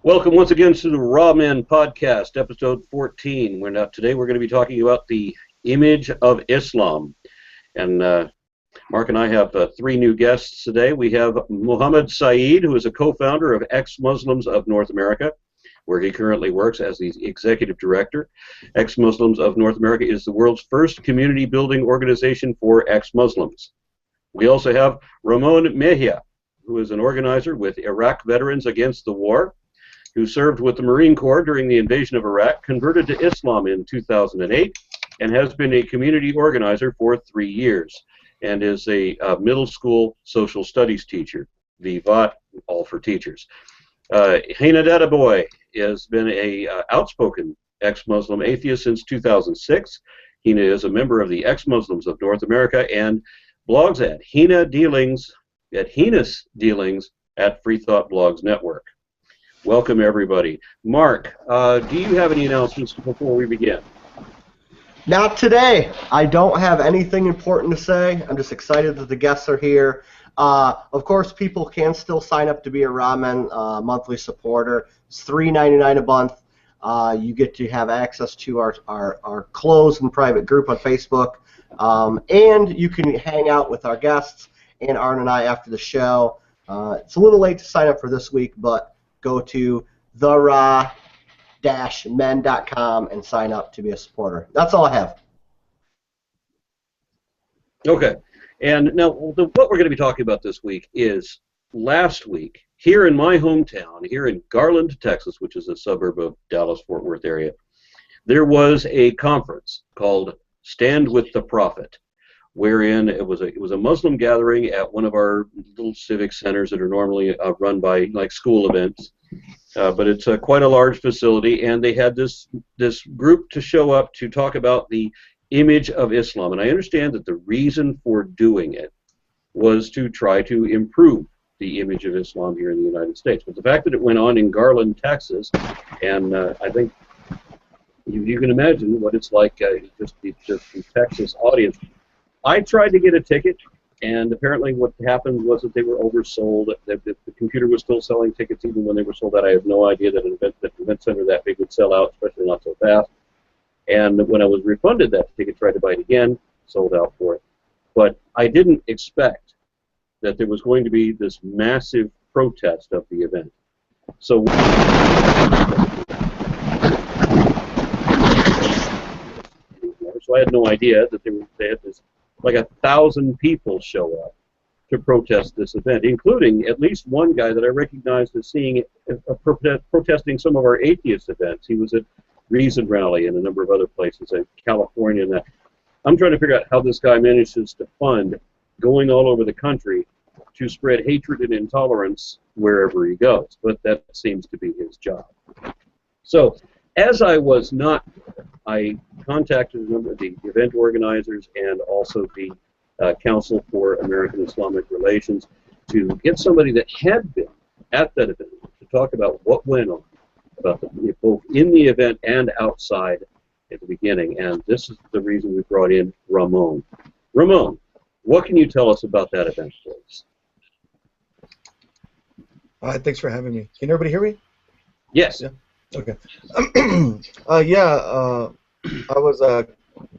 Welcome once again to the Raw Men Podcast, episode 14. Today we're going to be talking about the image of Islam. And Mark and I have three new guests today. We have Muhammad Saeed, who is a co-founder of Ex-Muslims of North America, where he currently works as the executive director. Ex-Muslims of North America is the world's first community building organization for ex-Muslims. We also have Ramon Mejia, who is an organizer with Iraq Veterans Against the War, who served with the Marine Corps during the invasion of Iraq, converted to Islam in 2008, and has been a community organizer for 3 years, and is a middle school social studies teacher, VVOT, all for teachers. Heina Dadabhoy has been a outspoken ex-Muslim atheist since 2006. Heina is a member of the Ex-Muslims of North America and blogs at Heina's Dealings at Free Thought Blogs Network. Welcome, everybody. Mark, do you have any announcements before we begin? Not today. I don't have anything important to say. I'm just excited that the guests are here. Of course, people can still sign up to be a Raw Men monthly supporter. It's $3.99 a month. You get to have access to our closed and private group on Facebook. And you can hang out with our guests and Arn and I after the show. It's a little late to sign up for this week, but go to theraw-men.com and sign up to be a supporter. That's all I have. Okay. And now what we're going to be talking about this week is last week, here in my hometown, here in Garland, Texas, which is a suburb of Dallas-Fort Worth area, there was a conference called Stand with the Prophet, wherein it was a Muslim gathering at one of our little civic centers that are normally run by like school events, but it's quite a large facility, and they had this group to show up to talk about the image of Islam. And I understand that the reason for doing it was to try to improve the image of Islam here in the United States. But the fact that it went on in Garland, Texas, and I think you can imagine what it's like, just the Texas audience. I tried to get a ticket, and apparently what happened was that they were oversold. The computer was still selling tickets even when they were sold out. I have no idea that an event center that big would sell out, especially not so fast. And when I was refunded that ticket, tried to buy it again, sold out for it. But I didn't expect that there was going to be this massive protest of the event. So I had no idea that they had this, like 1,000 people show up to protest this event, including at least one guy that I recognized as protesting some of our atheist events. He was at Reason Rally and a number of other places in California. And that. I'm trying to figure out how this guy manages to fund going all over the country to spread hatred and intolerance wherever he goes, but that seems to be his job. So, as I was not, I contacted a number of the event organizers and also the Council for American-Islamic Relations to get somebody that had been at that event to talk about what went on, about both in the event and outside at the beginning. And this is the reason we brought in Ramon. Ramon, what can you tell us about that event, please? Thanks for having me. Can everybody hear me? Yes. Yeah. Okay. I was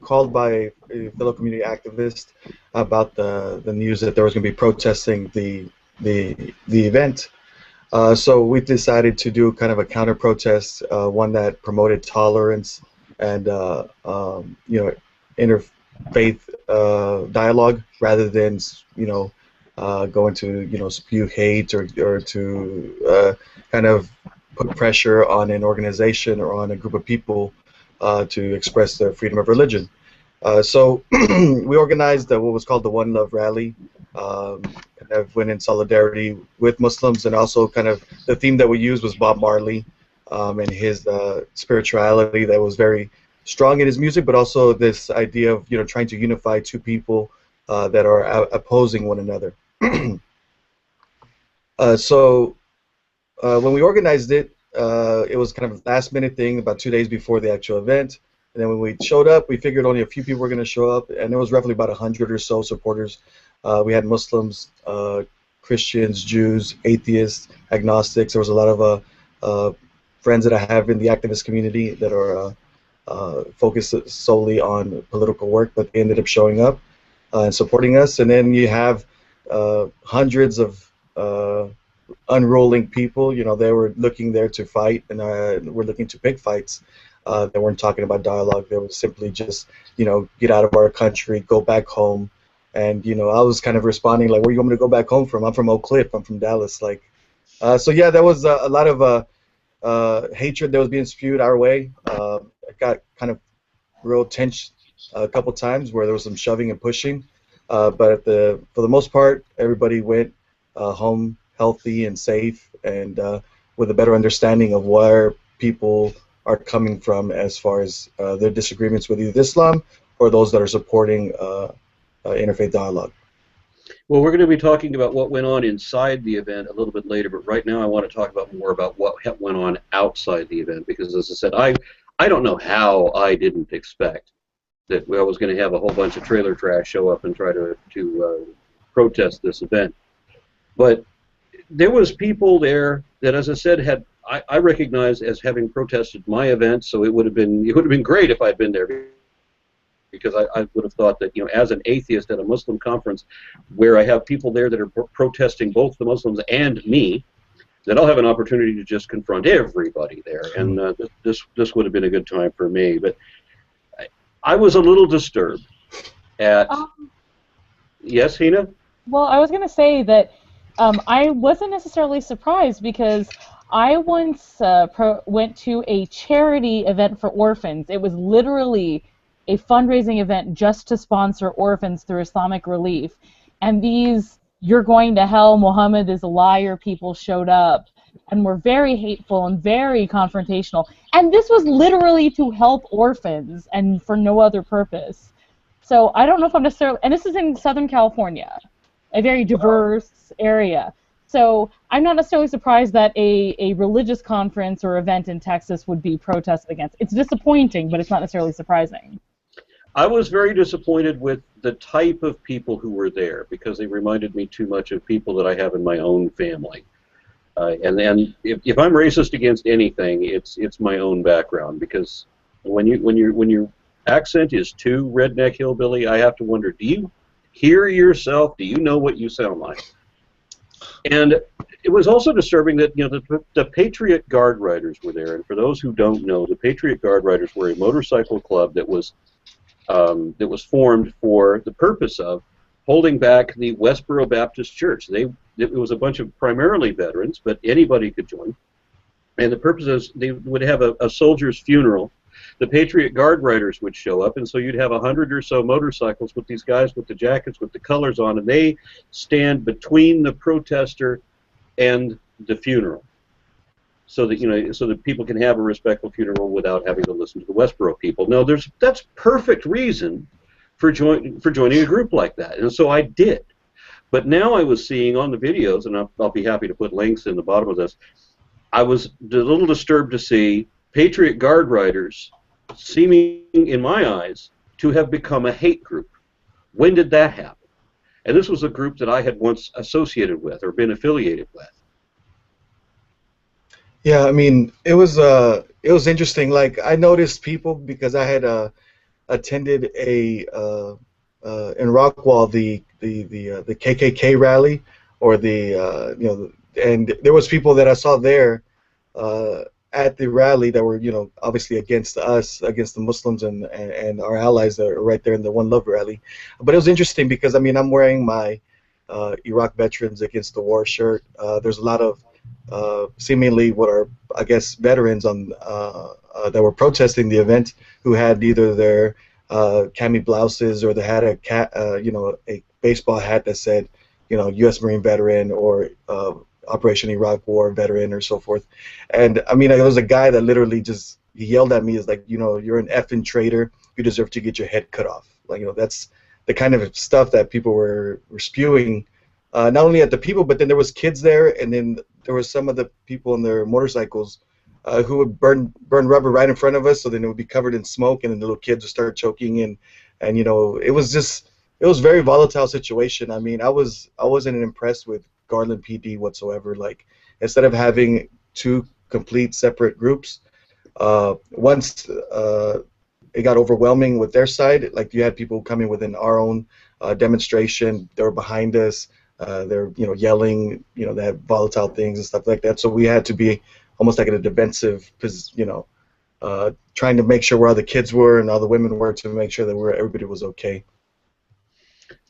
called by a fellow community activist about the news that there was going to be protesting the event. So we decided to do kind of a counter protest, one that promoted tolerance and interfaith dialogue rather than going to spew hate or to kind of put pressure on an organization or on a group of people to express their freedom of religion. So we organized what was called the One Love Rally, kind of went in solidarity with Muslims, and also kind of the theme that we used was Bob Marley and his spirituality that was very strong in his music, but also this idea of trying to unify two people that are opposing one another. So when we organized it, it was kind of a last-minute thing, about 2 days before the actual event. And then when we showed up, we figured only a few people were going to show up, and it was roughly about 100 or so supporters. We had Muslims, Christians, Jews, atheists, agnostics. There was a lot of friends that I have in the activist community that are focused solely on political work, but they ended up showing up and supporting us. And then you have hundreds of unrolling people. You know, they were looking there to fight, and were looking to pick fights. They weren't talking about dialogue. They were simply just, you know, get out of our country, go back home. And, you know, I was kind of responding like, where you want me to go back home from? I'm from Oak Cliff. I'm from Dallas. Like, so yeah, there was a lot of hatred that was being spewed our way. It got kind of real tense a couple times where there was some shoving and pushing. But for the most part, everybody went home healthy and safe, and with a better understanding of where people are coming from as far as their disagreements with either Islam or those that are supporting interfaith dialogue. Well, we're going to be talking about what went on inside the event a little bit later, but right now I want to talk about more about what went on outside the event, because as I said, I don't know how I didn't expect that I was going to have a whole bunch of trailer trash show up and try to protest this event. But there was people there that, as I said, I recognized as having protested my event, so it would have been great if I'd been there, because I would have thought that, you know, as an atheist at a Muslim conference where I have people there that are protesting both the Muslims and me, that I'll have an opportunity to just confront everybody there, and this would have been a good time for me. But I was a little disturbed at... Yes, Heina? Well, I was going to say that I wasn't necessarily surprised, because I once went to a charity event for orphans. It was literally a fundraising event just to sponsor orphans through Islamic Relief. And these "you're going to hell, Muhammad is a liar" people showed up and were very hateful and very confrontational. And this was literally to help orphans and for no other purpose. So I don't know if I'm necessarily... And this is in Southern California, a very diverse area. So I'm not necessarily surprised that a religious conference or event in Texas would be protested against. It's disappointing, but it's not necessarily surprising. I was very disappointed with the type of people who were there, because they reminded me too much of people that I have in my own family. And then if I'm racist against anything, it's my own background, because when your accent is too redneck hillbilly, I have to wonder, do you hear yourself? Do you know what you sound like? And it was also disturbing that, you know, the Patriot Guard Riders were there. And for those who don't know, the Patriot Guard Riders were a motorcycle club that was formed for the purpose of holding back the Westboro Baptist Church. It was a bunch of primarily veterans, but anybody could join. And the purpose is they would have a soldier's funeral. The Patriot Guard Riders would show up, and so you'd have 100 or so motorcycles with these guys with the jackets with the colors on, and they stand between the protester and the funeral, so that, you know, so that people can have a respectful funeral without having to listen to the Westboro people. No, that's perfect reason for joining a group like that, and so I did. But now I was seeing on the videos, and I'll be happy to put links in the bottom of this, I was a little disturbed to see Patriot Guard Riders seeming, in my eyes, to have become a hate group. When did that happen? And this was a group that I had once associated with or been affiliated with. Yeah, I mean, it was interesting. Like, I noticed people, because I had attended in Rockwall the KKK rally, or you know, and there was people that I saw there at the rally that were, you know, obviously against us, against the Muslims and our allies that are right there in the One Love rally. But it was interesting because, I mean, I'm wearing my Iraq Veterans Against the War shirt. There's a lot of seemingly what are, I guess, veterans on that were protesting the event who had either their cami blouses, or they had a baseball hat that said, you know, U.S. Marine veteran, or Operation Iraq War veteran, or so forth. And I mean, there was a guy that literally just, he yelled at me, is like, you know, you're an effing traitor, you deserve to get your head cut off. Like, you know, that's the kind of stuff that people were spewing, not only at the people, but then there was kids there, and then there was some of the people on their motorcycles who would burn rubber right in front of us, so then it would be covered in smoke, and then the little kids would start choking, and you know, it was a very volatile situation. I mean, I wasn't impressed with Garland PD whatsoever. Like, instead of having two complete separate groups. Once it got overwhelming with their side, like you had people coming within our own demonstration, they were behind us, they're yelling, they had volatile things and stuff like that. So we had to be almost like in a defensive, trying to make sure where all the kids were and all the women were to make sure that everybody was okay.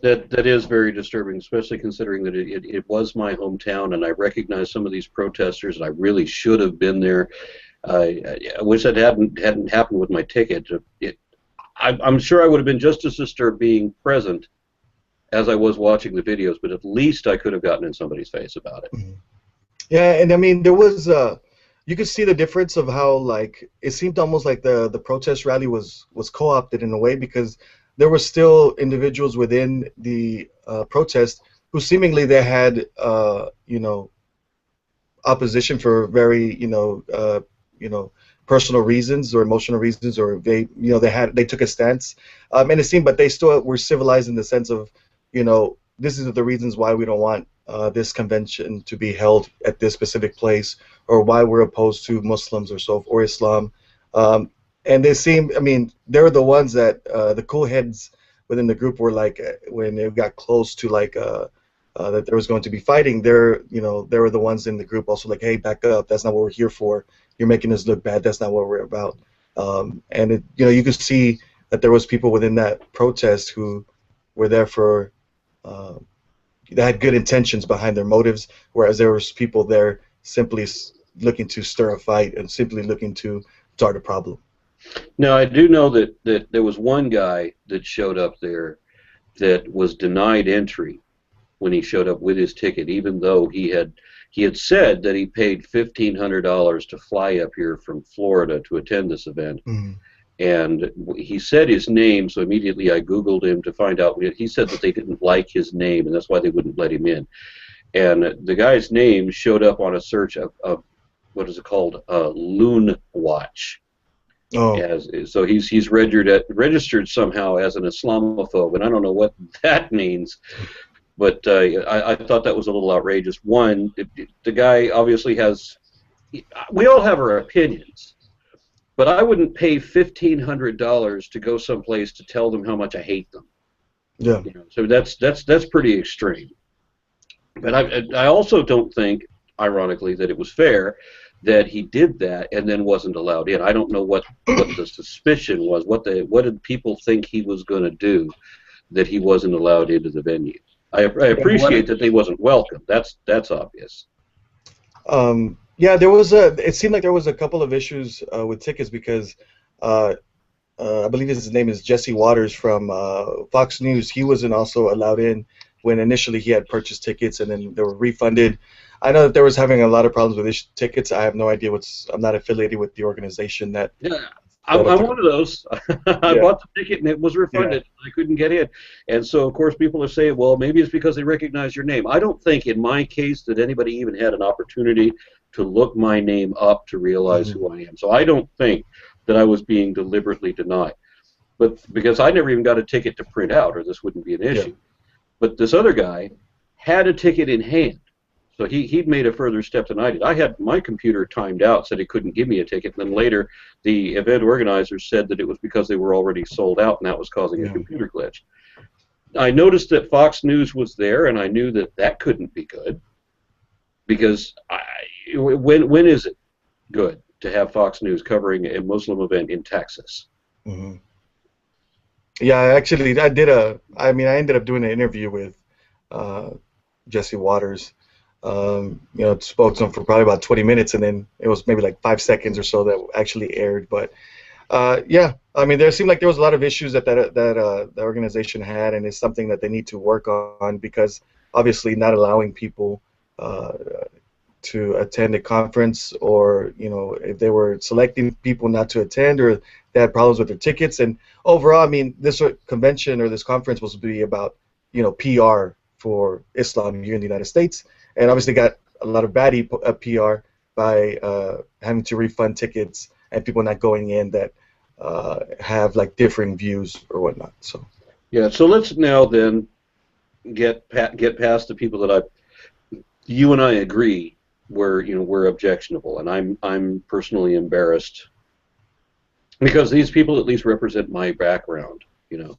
That is very disturbing, especially considering that it was my hometown, and I recognize some of these protesters, and I really should have been there. I wish that hadn't happened with my ticket. I'm sure I would have been just as disturbed being present as I was watching the videos, but at least I could have gotten in somebody's face about it. Mm-hmm. Yeah, and I mean, there was you could see the difference of how, like, it seemed almost like the protest rally was co-opted in a way, because there were still individuals within the protest who seemingly they had opposition for very personal reasons or emotional reasons, or they took a stance, and it seemed, but they still were civilized in the sense of, this is the reasons why we don't want this convention to be held at this specific place, or why we're opposed to Muslims or Islam. And they seem, I mean, they're the ones that the cool heads within the group were like, when it got close to like that there was going to be fighting, they were the ones in the group also like, hey, back up, that's not what we're here for. You're making us look bad. That's not what we're about. And you could see that there was people within that protest who were there for, they had good intentions behind their motives, whereas there was people there simply looking to stir a fight and simply looking to start a problem. Now, I do know that there was one guy that showed up there that was denied entry when he showed up with his ticket, even though he had said that he paid $1,500 to fly up here from Florida to attend this event. Mm-hmm. And he said his name, so immediately I Googled him to find out. He said that they didn't like his name, and that's why they wouldn't let him in. And the guy's name showed up on a search of what is it called? Loon Watch. Oh. So he's registered somehow as an Islamophobe, and I don't know what that means. But I thought that was a little outrageous. One, the guy obviously has. We all have our opinions, but I wouldn't pay $1,500 to go someplace to tell them how much I hate them. Yeah. So that's pretty extreme. But I also don't think, ironically, that it was fair that he did that and then wasn't allowed in. I don't know what the suspicion was. What did people think he was going to do that he wasn't allowed into the venue? I appreciate that they wasn't welcome. That's obvious. Yeah, it seemed like there was a couple of issues with tickets because I believe his name is Jesse Waters from Fox News. He wasn't also allowed in when initially he had purchased tickets, and then they were refunded. I know that there was having a lot of problems with his tickets. I have no idea I'm not affiliated with the organization that. Yeah. I'm one of those. I bought the ticket and it was refunded. Yeah. I couldn't get in. And so, of course, people are saying, well, maybe it's because they recognize your name. I don't think in my case that anybody even had an opportunity to look my name up to realize who I am. So I don't think that I was being deliberately denied. But because I never even got a ticket to print out, or this wouldn't be an issue. Yeah. But this other guy had a ticket in hand. So he'd made a further step than I did. I had my computer timed out, said he couldn't give me a ticket, and then later the event organizers said that it was because they were already sold out, and that was causing a computer glitch. I noticed that Fox News was there, and I knew that couldn't be good, because when is it good to have Fox News covering a Muslim event in Texas? Mm-hmm. Yeah, actually, I ended up doing an interview with Jesse Waters. Spoke to him for probably about 20 minutes, and then it was maybe like 5 seconds or so that actually aired. But there seemed like there was a lot of issues that the organization had, and it's something that they need to work on, because obviously not allowing people to attend a conference, or if they were selecting people not to attend, or they had problems with their tickets. And overall, this convention or this conference was to be about PR for Islam here in the United States. And obviously got a lot of bad PR by having to refund tickets and people not going in that have like differing views or whatnot. So yeah, so let's now then get past the people that you and I agree were objectionable, and I'm personally embarrassed because these people at least represent my background, and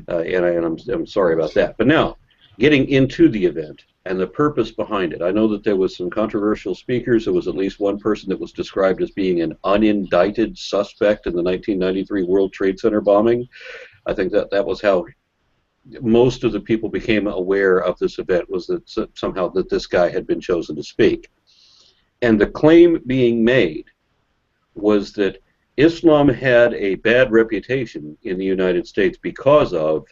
I'm sorry about that. But now, getting into the event and the purpose behind it, I know that there was some controversial speakers. There was at least one person that was described as being an unindicted suspect in the 1993 World Trade Center bombing. I think that was how most of the people became aware of this event, was that somehow that this guy had been chosen to speak. And the claim being made was that Islam had a bad reputation in the United States because of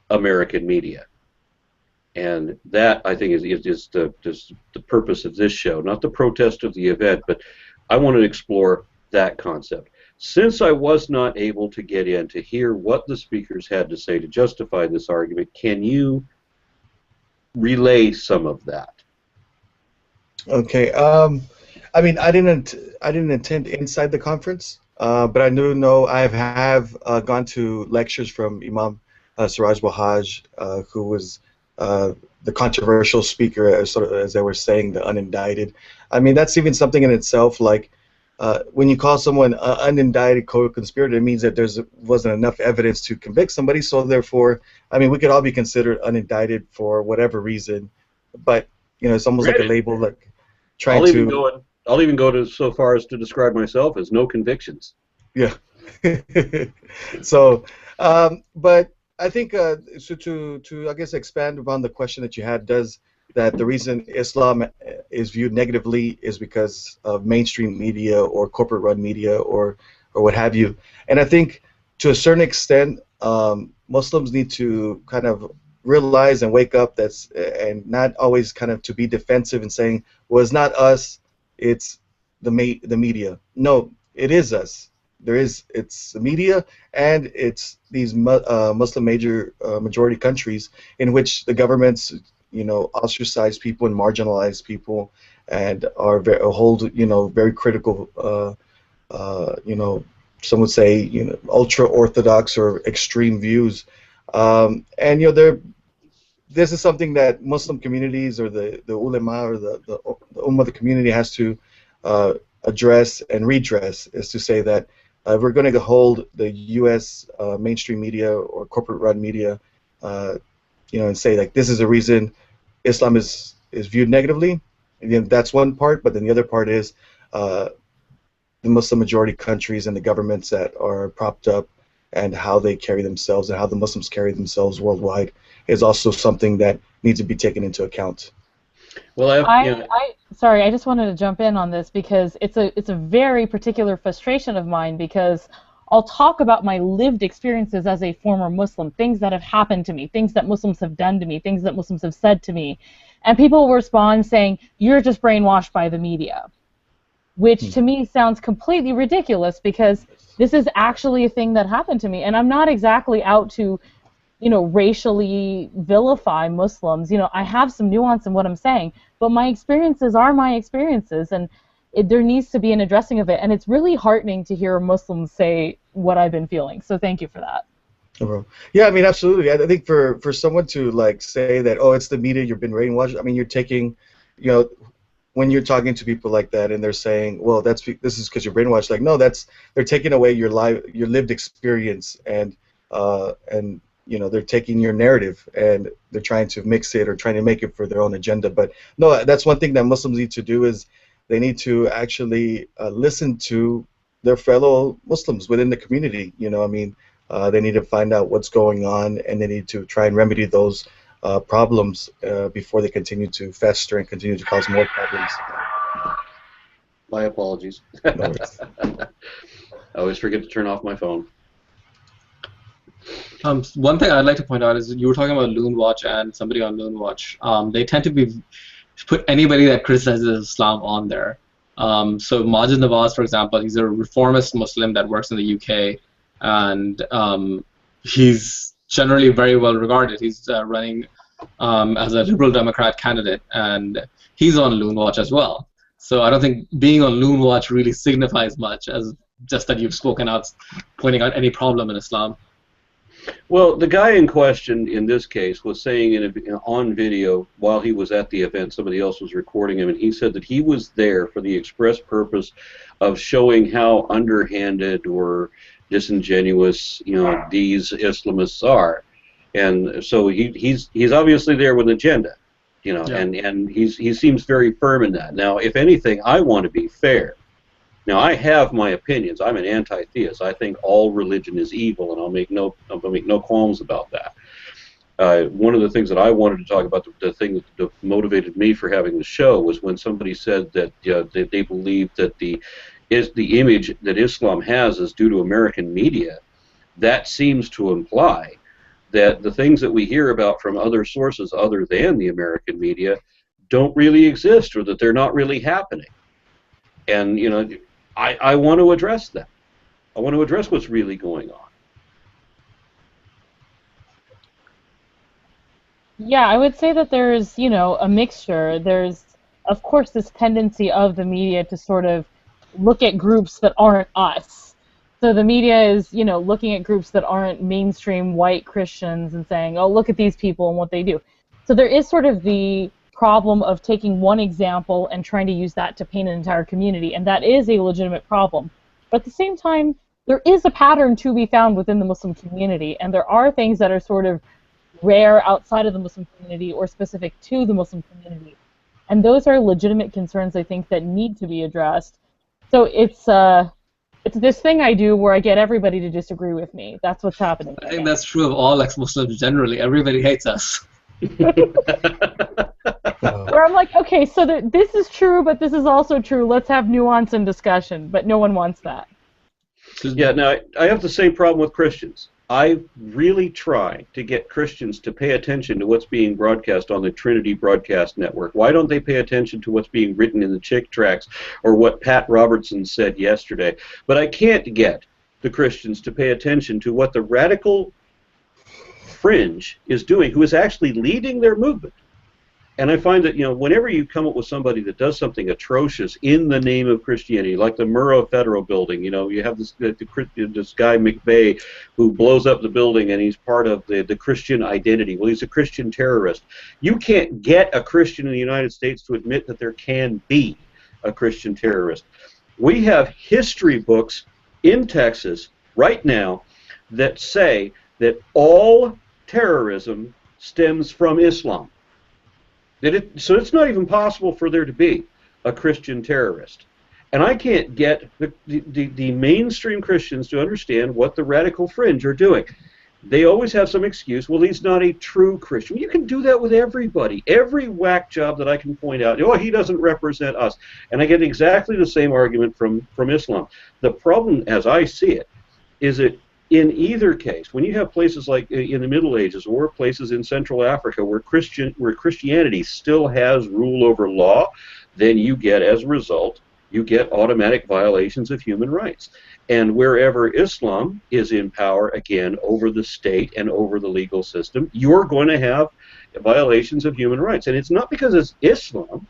American media. And that, I think, is the purpose of this show, not the protest of the event, but I want to explore that concept. Since I was not able to get in to hear what the speakers had to say to justify this argument, can you relay some of that? Okay. I mean, I didn't attend inside the conference, but I do know I have gone to lectures from Imam Siraj Wahaj, who was the controversial speaker, as they were saying, the unindicted. I mean, that's even something in itself. Like, when you call someone an unindicted co-conspirator, it means that there wasn't enough evidence to convict somebody. So therefore, I mean, we could all be considered unindicted for whatever reason. But it's almost like a label, like trying to. I'll even go to so far as to describe myself as no convictions. Yeah. So, but I think so to I guess expand upon the question that you had, does that the reason Islam is viewed negatively is because of mainstream media or corporate-run media or what have you? And I think to a certain extent, Muslims need to kind of realize and wake up and not always kind of to be defensive and saying, well, it's not us, it's the media. No, it is us. It's the media, and it's these Muslim majority countries in which the governments, ostracize people and marginalize people, and hold very critical, some would say ultra orthodox or extreme views, and this is something that Muslim communities or the ulama or the ummah, the community, has to address and redress, is to say that we're going to hold the U.S. Mainstream media or corporate-run media, and say like this is the reason Islam is viewed negatively. And that's one part, but then the other part is the Muslim majority countries and the governments that are propped up and how they carry themselves and how the Muslims carry themselves worldwide is also something that needs to be taken into account. Well, sorry, I just wanted to jump in on this because it's a very particular frustration of mine, because I'll talk about my lived experiences as a former Muslim, things that have happened to me, things that Muslims have done to me, things that Muslims have said to me, and people will respond saying, you're just brainwashed by the media, which to me sounds completely ridiculous, because this is actually a thing that happened to me, and I'm not exactly out to racially vilify Muslims. I have some nuance in what I'm saying, but my experiences are my experiences, and there needs to be an addressing of it, and it's really heartening to hear Muslims say what I've been feeling, so thank you for that. Yeah, I mean, absolutely. I think for someone to like say that, oh, it's the media, you've been brainwashed, I mean, you're taking, when you're talking to people like that and they're saying, well, this is because you're brainwashed, like, no, they're taking away your lived experience, and they're taking your narrative and they're trying to mix it or trying to make it for their own agenda. But no, that's one thing that Muslims need to do, is they need to actually listen to their fellow Muslims within the community. They need to find out what's going on, and they need to try and remedy those problems before they continue to fester and continue to cause more problems. My apologies. No worries. I always forget to turn off my phone. One thing I'd like to point out is you were talking about Loon Watch and somebody on Loon Watch. They tend to put anybody that criticizes Islam on there. So Majid Nawaz, for example, he's a reformist Muslim that works in the UK, and he's generally very well regarded. He's running as a Liberal Democrat candidate, and he's on Loon Watch as well. So I don't think being on Loon Watch really signifies much, as just that you've spoken out, pointing out any problem in Islam. Well, the guy in question in this case was saying on video while he was at the event, somebody else was recording him, and he said that he was there for the express purpose of showing how underhanded or disingenuous, these Islamists are. And so he's obviously there with an agenda, Yeah. and he seems very firm in that. Now, if anything, I want to be fair. Now, I have my opinions. I'm an anti-theist. I think all religion is evil, and I'll make no qualms about that. One of the things that I wanted to talk about, the thing that motivated me for having the show, was when somebody said that they believe that the image that Islam has is due to American media. That seems to imply that the things that we hear about from other sources other than the American media don't really exist, or that they're not really happening. And, I want to address that. I want to address what's really going on. Yeah, I would say that there's, a mixture. There's, of course, this tendency of the media to sort of look at groups that aren't us. So the media is, looking at groups that aren't mainstream white Christians and saying, oh, look at these people and what they do. So there is sort of the problem of taking one example and trying to use that to paint an entire community, and that is a legitimate problem. But at the same time, there is a pattern to be found within the Muslim community, and there are things that are sort of rare outside of the Muslim community or specific to the Muslim community. And those are legitimate concerns, I think, that need to be addressed. So it's this thing I do where I get everybody to disagree with me. That's what's happening. I think that's true of all ex-Muslims generally. Everybody hates us. Where I'm like, okay, so this is true, but this is also true. Let's have nuance and discussion, but no one wants that. Yeah, now, I have the same problem with Christians. I really try to get Christians to pay attention to what's being broadcast on the Trinity Broadcast Network. Why don't they pay attention to what's being written in the Chick Tracts or what Pat Robertson said yesterday? But I can't get the Christians to pay attention to what the radical fringe is doing, who is actually leading their movement. And I find that, whenever you come up with somebody that does something atrocious in the name of Christianity, like the Murrah Federal Building, you have this guy McVeigh who blows up the building, and he's part of the Christian identity. Well, he's a Christian terrorist. You can't get a Christian in the United States to admit that there can be a Christian terrorist. We have history books in Texas right now that say that all terrorism stems from Islam. So it's not even possible for there to be a Christian terrorist. And I can't get the mainstream Christians to understand what the radical fringe are doing. They always have some excuse. Well, he's not a true Christian. You can do that with everybody. Every whack job that I can point out, oh, he doesn't represent us. And I get exactly the same argument from Islam. The problem, as I see it, is that in either case, when you have places like in the Middle Ages or places in Central Africa where Christianity still has rule over law, then you get, as a result, you get automatic violations of human rights. And wherever Islam is in power, again, over the state and over the legal system, you're going to have violations of human rights. And it's not because it's Islam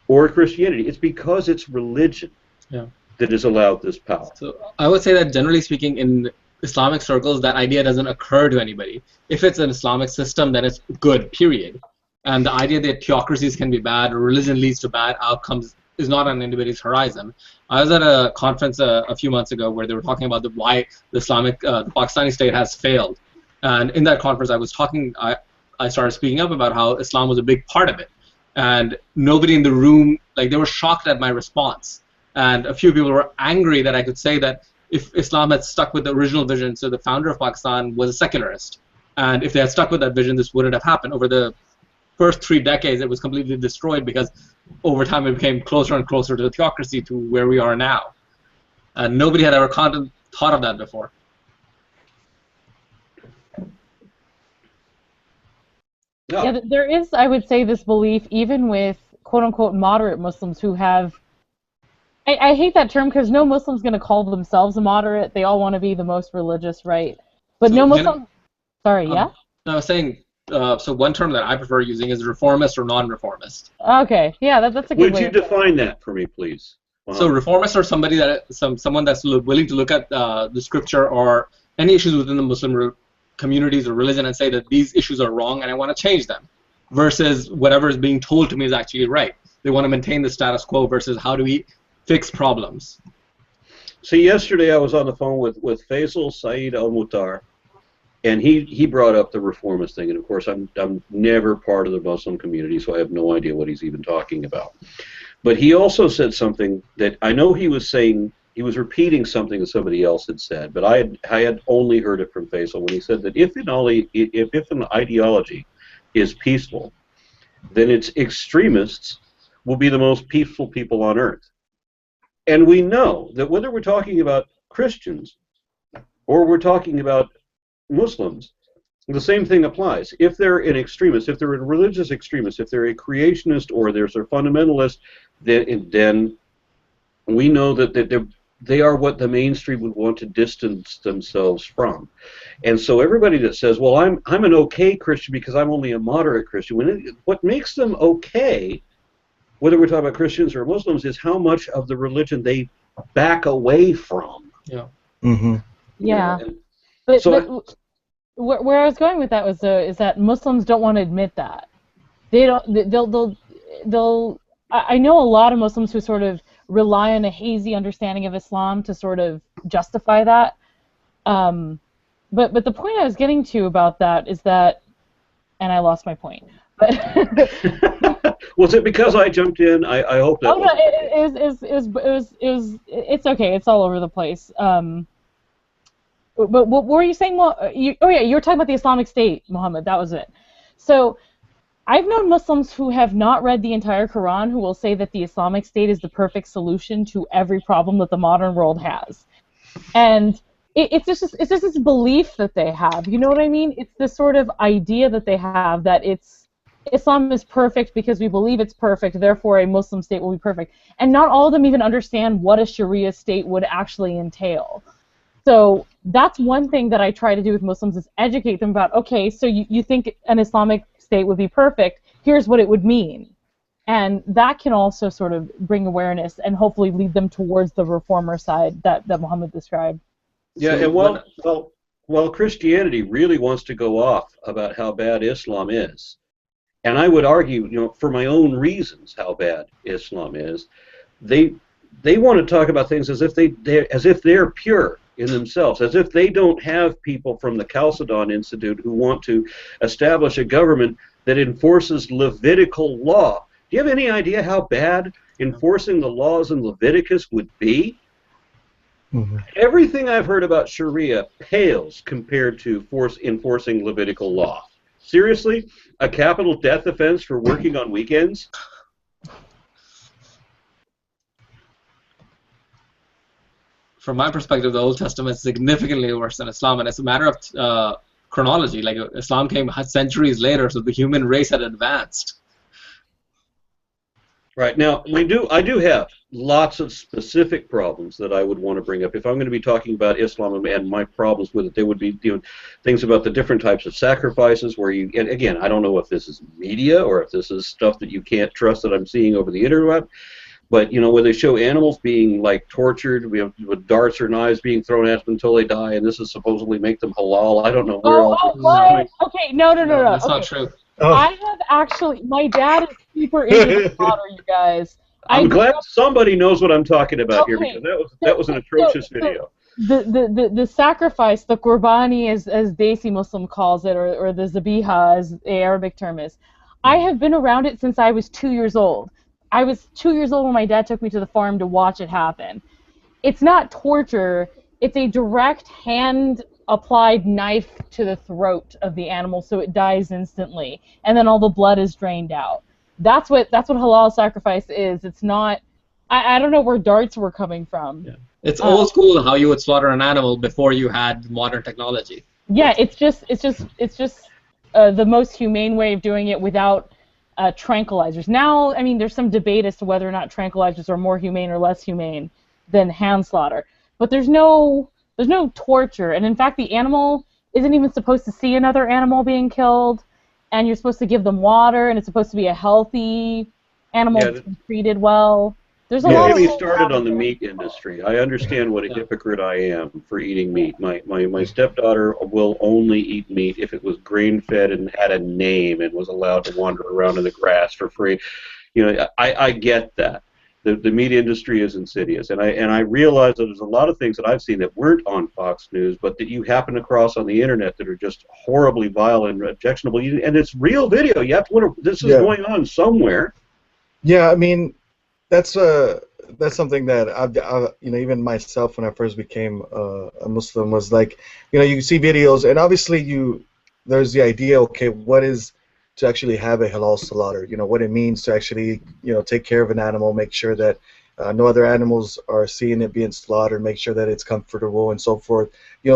or Christianity, it's because it's religion that has allowed this power. So I would say that generally speaking, in Islamic circles, that idea doesn't occur to anybody. If it's an Islamic system, then it's good, period. And the idea that theocracies can be bad or religion leads to bad outcomes is not on anybody's horizon. I was at a conference a few months ago where they were talking about why the Pakistani state has failed. And in that conference, I started speaking up about how Islam was a big part of it. And nobody in the room, they were shocked at my response. And a few people were angry that I could say that if Islam had stuck with the original vision, so the founder of Pakistan was a secularist, and if they had stuck with that vision, this wouldn't have happened. Over the first 3 decades, it was completely destroyed because over time it became closer and closer to the theocracy to where we are now. And nobody had ever thought of that before. No. Yeah, there is, I would say, this belief, even with quote-unquote moderate Muslims who have... I hate that term because no Muslim's going to call themselves a moderate. They all want to be the most religious, right? But so, no Muslim... Sorry, yeah? No, I was saying, so one term that I prefer using is reformist or non-reformist. Okay, yeah, that's a good way. Would you define that for me, please? So reformist are someone that's willing to look at the scripture or any issues within the Muslim communities or religion and say that these issues are wrong and I want to change them, versus whatever is being told to me is actually right. They want to maintain the status quo versus how do we fix problems. See, yesterday I was on the phone with Faisal Saeed Al-Muhtar, and he brought up the reformist thing, and of course I'm never part of the Muslim community, so I have no idea what he's even talking about. But he also said something that I know he was saying, he was repeating something that somebody else had said, but I had only heard it from Faisal when he said that if an ideology is peaceful, then its extremists will be the most peaceful people on earth. And we know that whether we're talking about Christians or we're talking about Muslims, the same thing applies. If they're an extremist, if they're a religious extremist, if they're a creationist or they're a fundamentalist, then we know that they are what the mainstream would want to distance themselves from. And so everybody that says, well, I'm an okay Christian because I'm only a moderate Christian, what makes them okay, whether we're talking about Christians or Muslims, is how much of the religion they back away from. Yeah. Mm-hmm. Yeah. So but where I was going with that was is that Muslims don't want to admit that. They don't. They'll. I know a lot of Muslims who sort of rely on a hazy understanding of Islam to sort of justify that. But the point I was getting to about that is that, and I lost my point. But was it because I jumped in? I hope that. Oh no, it's okay. It's all over the place. But what were you saying? Well, you were talking about the Islamic State, Muhammad. That was it. So I've known Muslims who have not read the entire Quran who will say that the Islamic State is the perfect solution to every problem that the modern world has, and it's just this belief that they have. You know what I mean? It's this sort of idea that they have that Islam is perfect because we believe it's perfect, therefore a Muslim state will be perfect. And not all of them even understand what a Sharia state would actually entail. So that's one thing that I try to do with Muslims is educate them about, okay, so you think an Islamic state would be perfect, here's what it would mean. And that can also sort of bring awareness and hopefully lead them towards the reformer side that Muhammad described. Yeah, and while Christianity really wants to go off about how bad Islam is, and I would argue, for my own reasons, how bad Islam is, they want to talk about things as if they're pure in themselves, as if they don't have people from the Chalcedon Institute who want to establish a government that enforces Levitical law. Do you have any idea how bad enforcing the laws in Leviticus would be? Mm-hmm. Everything I've heard about Sharia pales compared to enforcing Levitical law. Seriously? A capital death offense for working on weekends? From my perspective, the Old Testament is significantly worse than Islam, and it's a matter of chronology. Like Islam came centuries later, so the human race had advanced. Right. Now, I do have lots of specific problems that I would want to bring up. If I'm going to be talking about Islam and my problems with it, they would be things about the different types of sacrifices where and again, I don't know if this is media or if this is stuff that you can't trust that I'm seeing over the internet, but, where they show animals being, like, tortured with darts or knives being thrown at them until they die, and this is supposedly make them halal. I don't know where else. What? Okay, no. That's okay. not true. Oh. I have actually, my dad is super into slaughter, you guys. I'm glad somebody knows what I'm talking about here, because that was an atrocious video. The sacrifice, the qurbani, as Desi Muslim calls it, or the zabiha, as the Arabic term is, I have been around it since I was 2 years old. I was 2 years old when my dad took me to the farm to watch it happen. It's not torture. It's a direct hand-applied knife to the throat of the animal so it dies instantly, and then all the blood is drained out. That's what halal sacrifice is. It's not. I don't know where darts were coming from. Yeah. It's old school how you would slaughter an animal before you had modern technology. Yeah, it's just the most humane way of doing it without tranquilizers. Now, I mean, there's some debate as to whether or not tranquilizers are more humane or less humane than hand slaughter. But there's no torture, and in fact, the animal isn't even supposed to see another animal being killed, and you're supposed to give them water, and it's supposed to be a healthy animal that's been treated well. There's a Don't lot get of me room started on the there. meat industry. I understand what a hypocrite I am for eating meat. My stepdaughter will only eat meat if it was grain-fed and had a name and was allowed to wander around in the grass for free. I get that. The meat industry is insidious, and I realize that there's a lot of things that I've seen that weren't on Fox News, but that you happen across on the internet that are just horribly vile and objectionable. And it's real video. You have to wonder, this is Yeah. going on somewhere. Yeah, I mean, that's something that even myself when I first became a Muslim was like, you see videos, and obviously there's the idea, okay, what is to actually have a halal slaughter, what it means to actually take care of an animal, make sure that no other animals are seeing it being slaughtered, make sure that it's comfortable and so forth,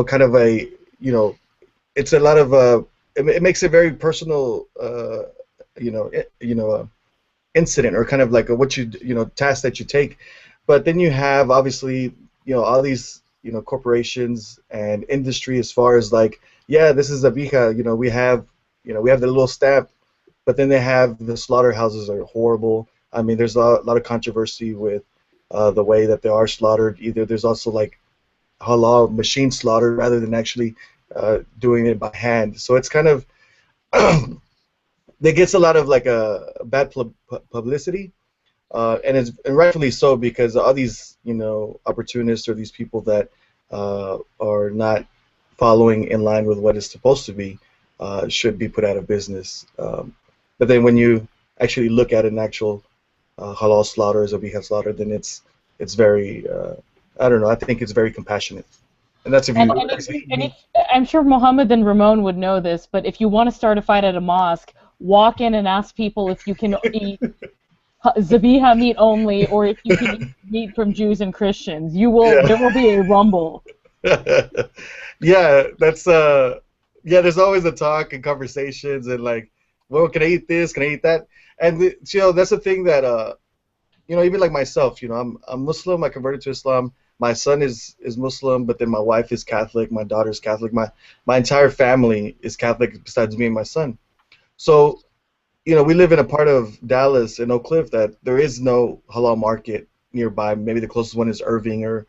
kind of it's a lot of it makes it very personal, you know it, you know incident, or kind of like task that you take. But then you have obviously all these corporations and industry, as far as like, yeah, this is a biha, we have the little stamp, but then they have the slaughterhouses are horrible. I mean, there's a lot of controversy with the way that they are slaughtered. Either there's also like halal machine slaughter rather than actually doing it by hand. So it's kind of that gets a lot of like a bad publicity, and rightfully so, because all these opportunists, or these people that are not following in line with what is supposed to be, should be put out of business. But then when you actually look at an actual halal slaughter, as a biha slaughter, then it's very I don't know. I think it's very compassionate, and that's if you. I'm sure Mohammed and Ramon would know this, but if you want to start a fight at a mosque, walk in and ask people if you can eat zabiha meat only, or if you can eat meat from Jews and Christians. Yeah. There will be a rumble. Yeah, that's yeah. There's always a talk and conversations, and like, well, can I eat this? Can I eat that? And that's the thing that even like myself, I'm Muslim. I converted to Islam. My son is Muslim, but then my wife is Catholic. My daughter's Catholic. My entire family is Catholic besides me and my son. So, we live in a part of Dallas in Oak Cliff that there is no halal market nearby. Maybe the closest one is Irving or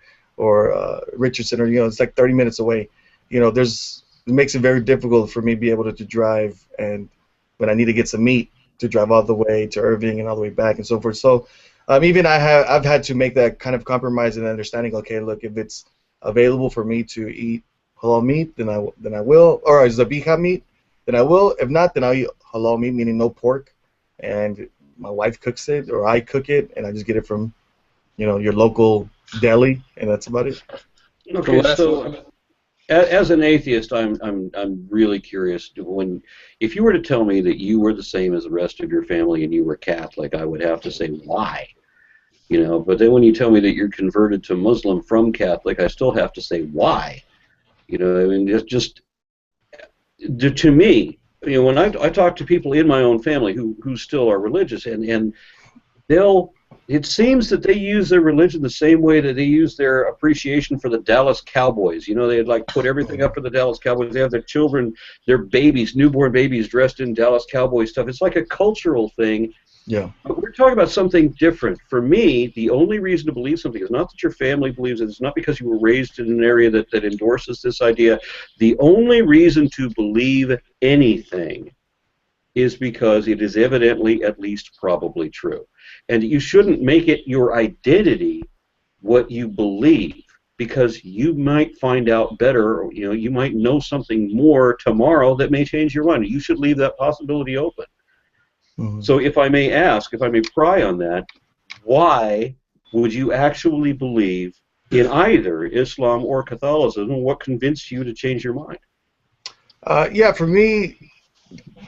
Richardson, or it's like 30 minutes away. It makes it very difficult for me to be able to drive, and when I need to get some meat, to drive all the way to Irving and all the way back and so forth. So even I've had to make that kind of compromise and understanding. Okay, look, if it's available for me to eat halal meat, then I will, or zabiha meat, then I will. If not, then I'll eat halal meat, meaning no pork, and my wife cooks it, or I cook it, and I just get it from your local deli, and that's about it. Okay, so as an atheist, I'm really curious. If you were to tell me that you were the same as the rest of your family and you were Catholic, I would have to say why. But then when you tell me that you're converted to Muslim from Catholic, I still have to say why. I mean, it's just to me, when I talk to people in my own family who still are religious, and it seems that they use their religion the same way that they use their appreciation for the Dallas Cowboys. They'd like put everything up for the Dallas Cowboys. They have their children, their babies, newborn babies dressed in Dallas Cowboy stuff. It's like a cultural thing. Yeah. But we're talking about something different. For me, the only reason to believe something is not that your family believes it. It's not because you were raised in an area that endorses this idea. The only reason to believe anything is because it is evidently, at least probably, true. And you shouldn't make it your identity what you believe, because you might find out better, or you might know something more tomorrow that may change your mind. You should leave that possibility open. Mm-hmm. So if I may ask, if I may pry on that, why would you actually believe in either Islam or Catholicism? What convinced you to change your mind? Yeah, for me,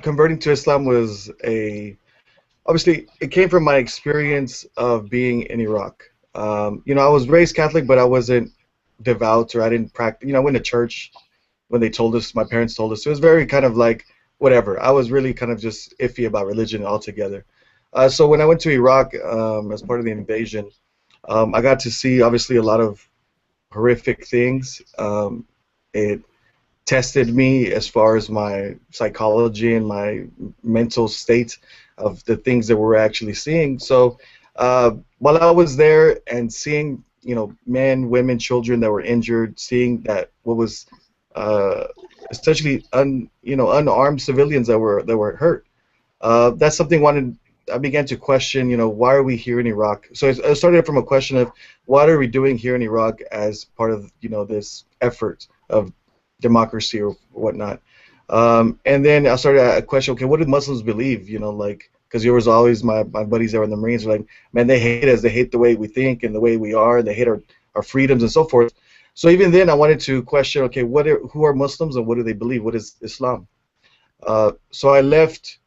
converting to Islam was obviously, it came from my experience of being in Iraq. I was raised Catholic, but I wasn't devout, or I didn't practice. I went to church when they told us, my parents told us. It was very kind of like whatever. I was really kind of just iffy about religion altogether. So when I went to Iraq as part of the invasion, I got to see obviously a lot of horrific things. It tested me as far as my psychology and my mental state of the things that we're actually seeing. So while I was there and seeing, men, women, children that were injured, seeing that what was essentially unarmed civilians that were hurt. That's something I began to question. Why are we here in Iraq? So it started from a question of what are we doing here in Iraq as part of this effort of democracy or whatnot. And then I started a question. Okay, what do Muslims believe? Because there was always my buddies that were in the Marines were like, man, they hate us. They hate the way we think and the way we are. They hate our freedoms and so forth. So even then, I wanted to question, okay, who are Muslims and what do they believe? What is Islam? So I left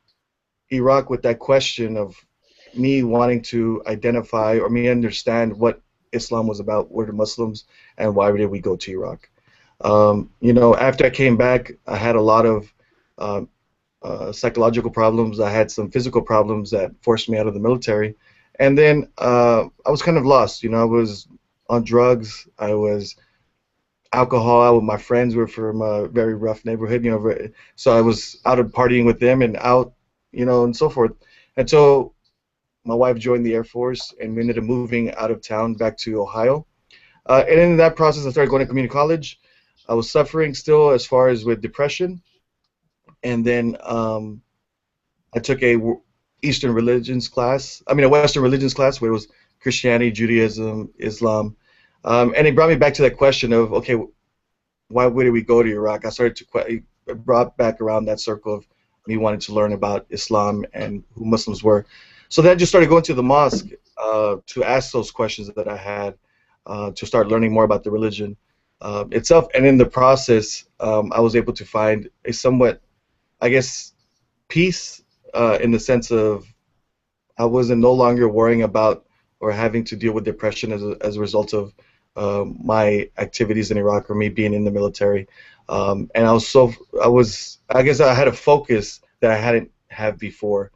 Iraq with that question of me wanting to identify or me understand what Islam was about, what are Muslims, and why did we go to Iraq. After I came back, I had a lot of psychological problems. I had some physical problems that forced me out of the military. And then I was kind of lost. I was on drugs. I was alcohol. My friends were from a very rough neighborhood, so I was out of partying with them and out, and so forth. And so my wife joined the Air Force, and we ended up moving out of town back to Ohio. And in that process, I started going to community college. I was suffering still as far as with depression. And then I took a Western religions class where it was Christianity, Judaism, Islam. And it brought me back to that question of, okay, why did we go to Iraq? I started to brought back around that circle of me wanting to learn about Islam and who Muslims were. So then I just started going to the mosque to ask those questions that I had, to start learning more about the religion itself. And in the process, I was able to find a somewhat, I guess, peace in the sense of I wasn't no longer worrying about or having to deal with depression as a result of my activities in Iraq or me being in the military. And I guess I had a focus that I hadn't had before.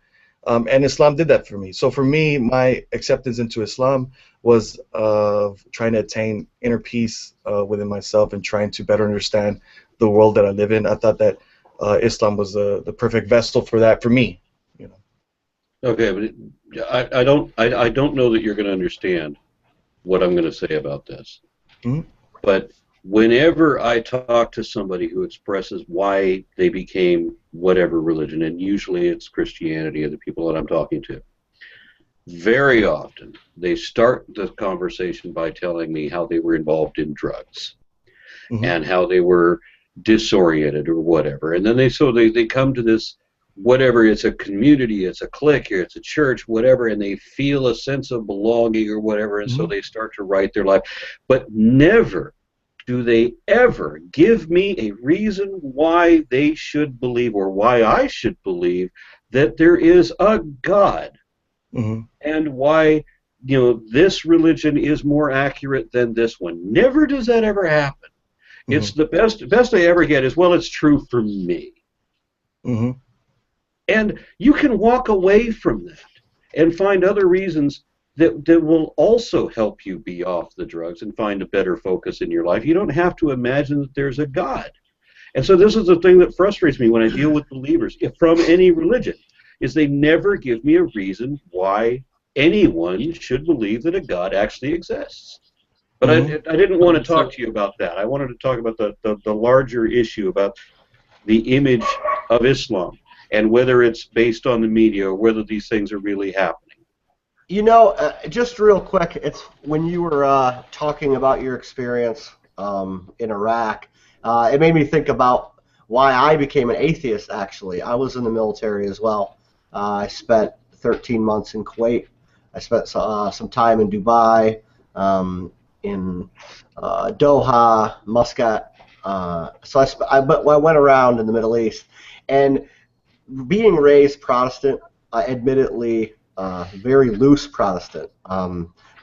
And Islam did that for me. So for me, my acceptance into Islam was trying to attain inner peace within myself and trying to better understand the world that I live in. I thought that Islam was the perfect vessel for that for me. Okay, but I don't know that you're going to understand what I'm going to say about this. Mm-hmm. But whenever I talk to somebody who expresses why they became whatever religion, and usually it's Christianity or the people that I'm talking to, very often they start the conversation by telling me how they were involved in drugs, mm-hmm. and how they were disoriented or whatever, and then they come to this, whatever, it's a community, it's a clique, or it's a church, whatever, and they feel a sense of belonging or whatever, and mm-hmm. so they start to write their life. But never do they ever give me a reason why they should believe, or why I should believe, that there is a God, mm-hmm. and why this religion is more accurate than this one. Never does that ever happen. Mm-hmm. It's the best I ever get is, well, it's true for me. Mm-hmm. And you can walk away from that and find other reasons that will also help you be off the drugs and find a better focus in your life. You don't have to imagine that there's a God. And so this is the thing that frustrates me when I deal with believers from any religion, is they never give me a reason why anyone should believe that a God actually exists. But mm-hmm. I didn't want to talk to you about that. I wanted to talk about the larger issue about the image of Islam, and whether it's based on the media or whether these things are really happening. Just real quick, it's when you were talking about your experience in Iraq, it made me think about why I became an atheist, actually. I was in the military as well. I spent 13 months in Kuwait. I spent some time in Dubai, in Doha, Muscat. So I went around in the Middle East. And being raised Protestant, admittedly very loose Protestant,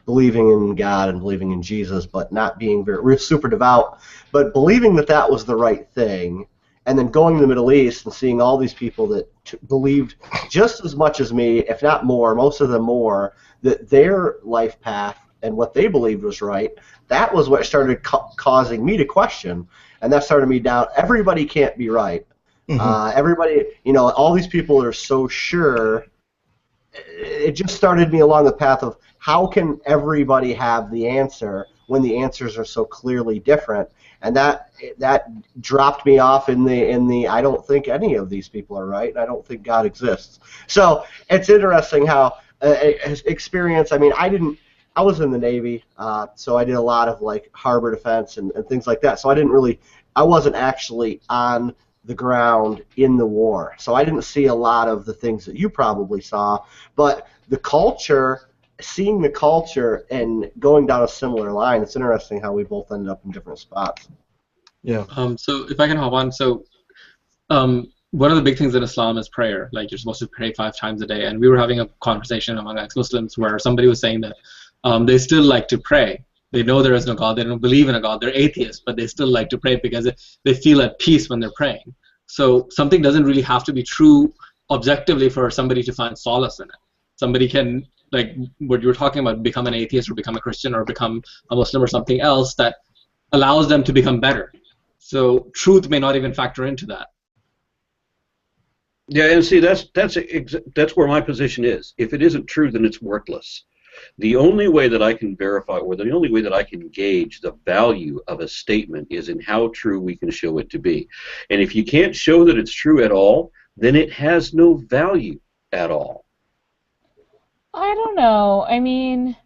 believing in God and believing in Jesus, but not being super devout, but believing that that was the right thing, and then going to the Middle East and seeing all these people that believed just as much as me, if not more, most of them more, that their life path and what they believed was right, that was what started causing me to question, and that started me down. Everybody can't be right. Mm-hmm. Everybody, all these people are so sure, it just started me along the path of how can everybody have the answer when the answers are so clearly different, and that dropped me off in the I don't think any of these people are right, and I don't think God exists. So it's interesting how experience. I mean, I was in the Navy, so I did a lot of like harbor defense and things like that. So I wasn't actually on the ground in the war, so I didn't see a lot of the things that you probably saw. But the culture, seeing the culture and going down a similar line, it's interesting how we both ended up in different spots. Yeah. So if I can hop on, one of the big things in Islam is prayer. Like you're supposed to pray 5 times a day, and we were having a conversation among ex-Muslims where somebody was saying that they still like to pray. They know there is no God. They don't believe in a God. They're atheists, but they still like to pray because they feel at peace when they're praying. So something doesn't really have to be true objectively for somebody to find solace in it. Somebody can, like what you were talking about, become an atheist or become a Christian or become a Muslim or something else that allows them to become better. So truth may not even factor into that. Yeah, and see, that's where my position is. If it isn't true, then it's worthless. The only way that I can verify, or the only way that I can gauge the value of a statement is in how true we can show it to be. And if you can't show that it's true at all, then it has no value at all. I don't know. I mean,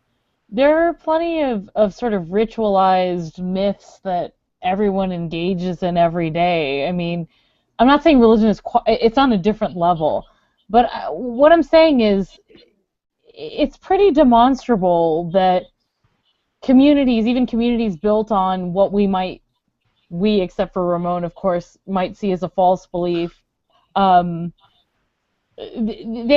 there are plenty of sort of ritualized myths that everyone engages in every day. I mean, I'm not saying religion is it's on a different level, but what I'm saying is it's pretty demonstrable that communities, even communities built on what we, except for Ramon, of course, might see as a false belief, they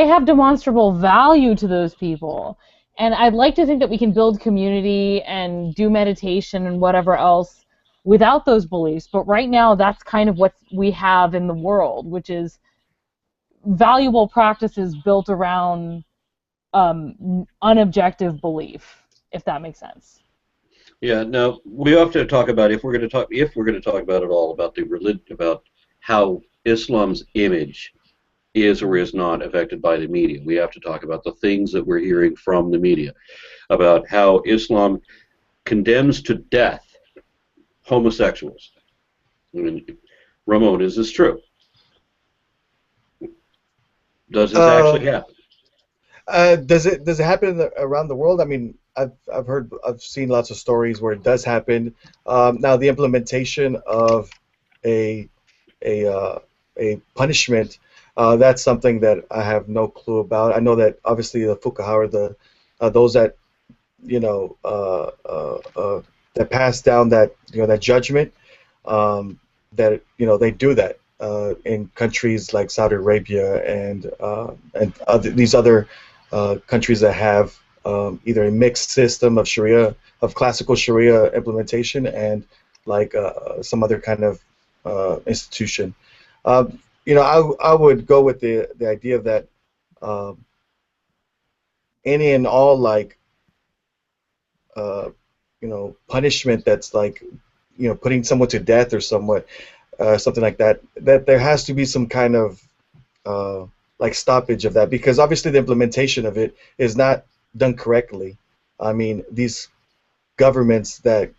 have demonstrable value to those people. And I'd like to think that we can build community and do meditation and whatever else without those beliefs, but right now that's kind of what we have in the world, which is valuable practices built around unobjective belief, if that makes sense. Yeah. Now we have to talk about if we're going to talk about it all about the religion, about how Islam's image is or is not affected by the media. We have to talk about the things that we're hearing from the media about how Islam condemns to death homosexuals. I mean, Ramon, is this true? Does this actually happen? Does it happen around the world? I mean, I've seen lots of stories where it does happen. Now the implementation of a punishment, that's something that I have no clue about. I know that obviously the fuqaha are those that that pass down that that judgment, that they do that in countries like Saudi Arabia and these other countries that have either a mixed system of Sharia, of classical Sharia implementation, and like some other kind of institution. I would go with the idea that any and all like punishment that's like putting someone to death or something like that, that there has to be some kind of like stoppage of that, because obviously the implementation of it is not done correctly. I mean, these governments that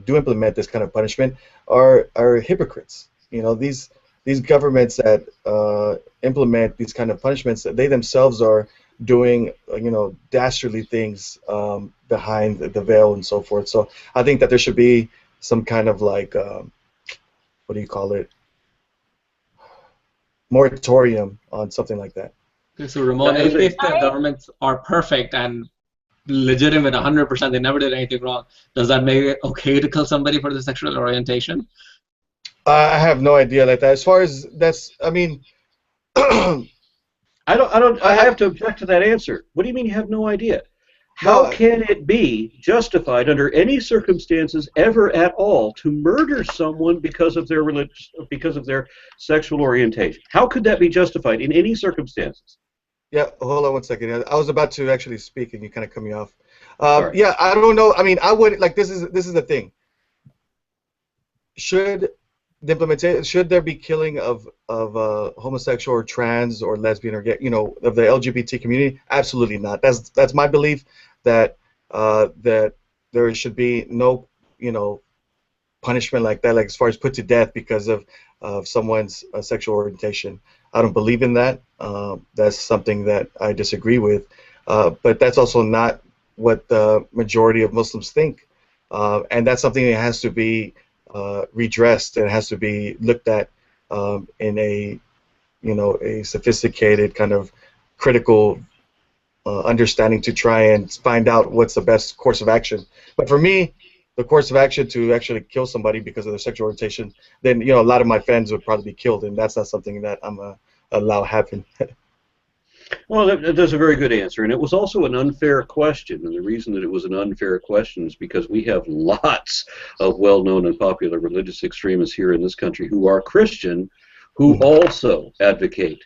do implement this kind of punishment are hypocrites. These governments that implement these kind of punishments, they themselves are doing dastardly things behind the veil and so forth. So I think that there should be some kind of like what do you call it, moratorium on something like that. Okay, so Ramon, if the governments are perfect and legitimate 100%, they never did anything wrong, does that make it okay to kill somebody for their sexual orientation? I have no idea like that. As far as that's, I mean, I have to object to that answer. What do you mean you have no idea? How can it be justified under any circumstances ever at all to murder someone because of their because of their sexual orientation? How could that be justified in any circumstances? Yeah, hold on one second. I was about to actually speak and you kind of cut me off. Yeah, I don't know. I mean, I would like this is the thing. Should the implementation, should there be killing of homosexual or trans or lesbian or gay, of the LGBT community? Absolutely not. That's my belief, that that there should be no punishment like that, like as far as put to death because of someone's sexual orientation. I don't believe in that. That's something that I disagree with. But that's also not what the majority of Muslims think, and that's something that has to be redressed and has to be looked at in a a sophisticated kind of critical understanding to try and find out what's the best course of action. But for me, the course of action to actually kill somebody because of their sexual orientation, then a lot of my friends would probably be killed, and that's not something that I'm allow happen. Well, that's a very good answer, and it was also an unfair question, and the reason that it was an unfair question is because we have lots of well-known and popular religious extremists here in this country who are Christian, who also advocate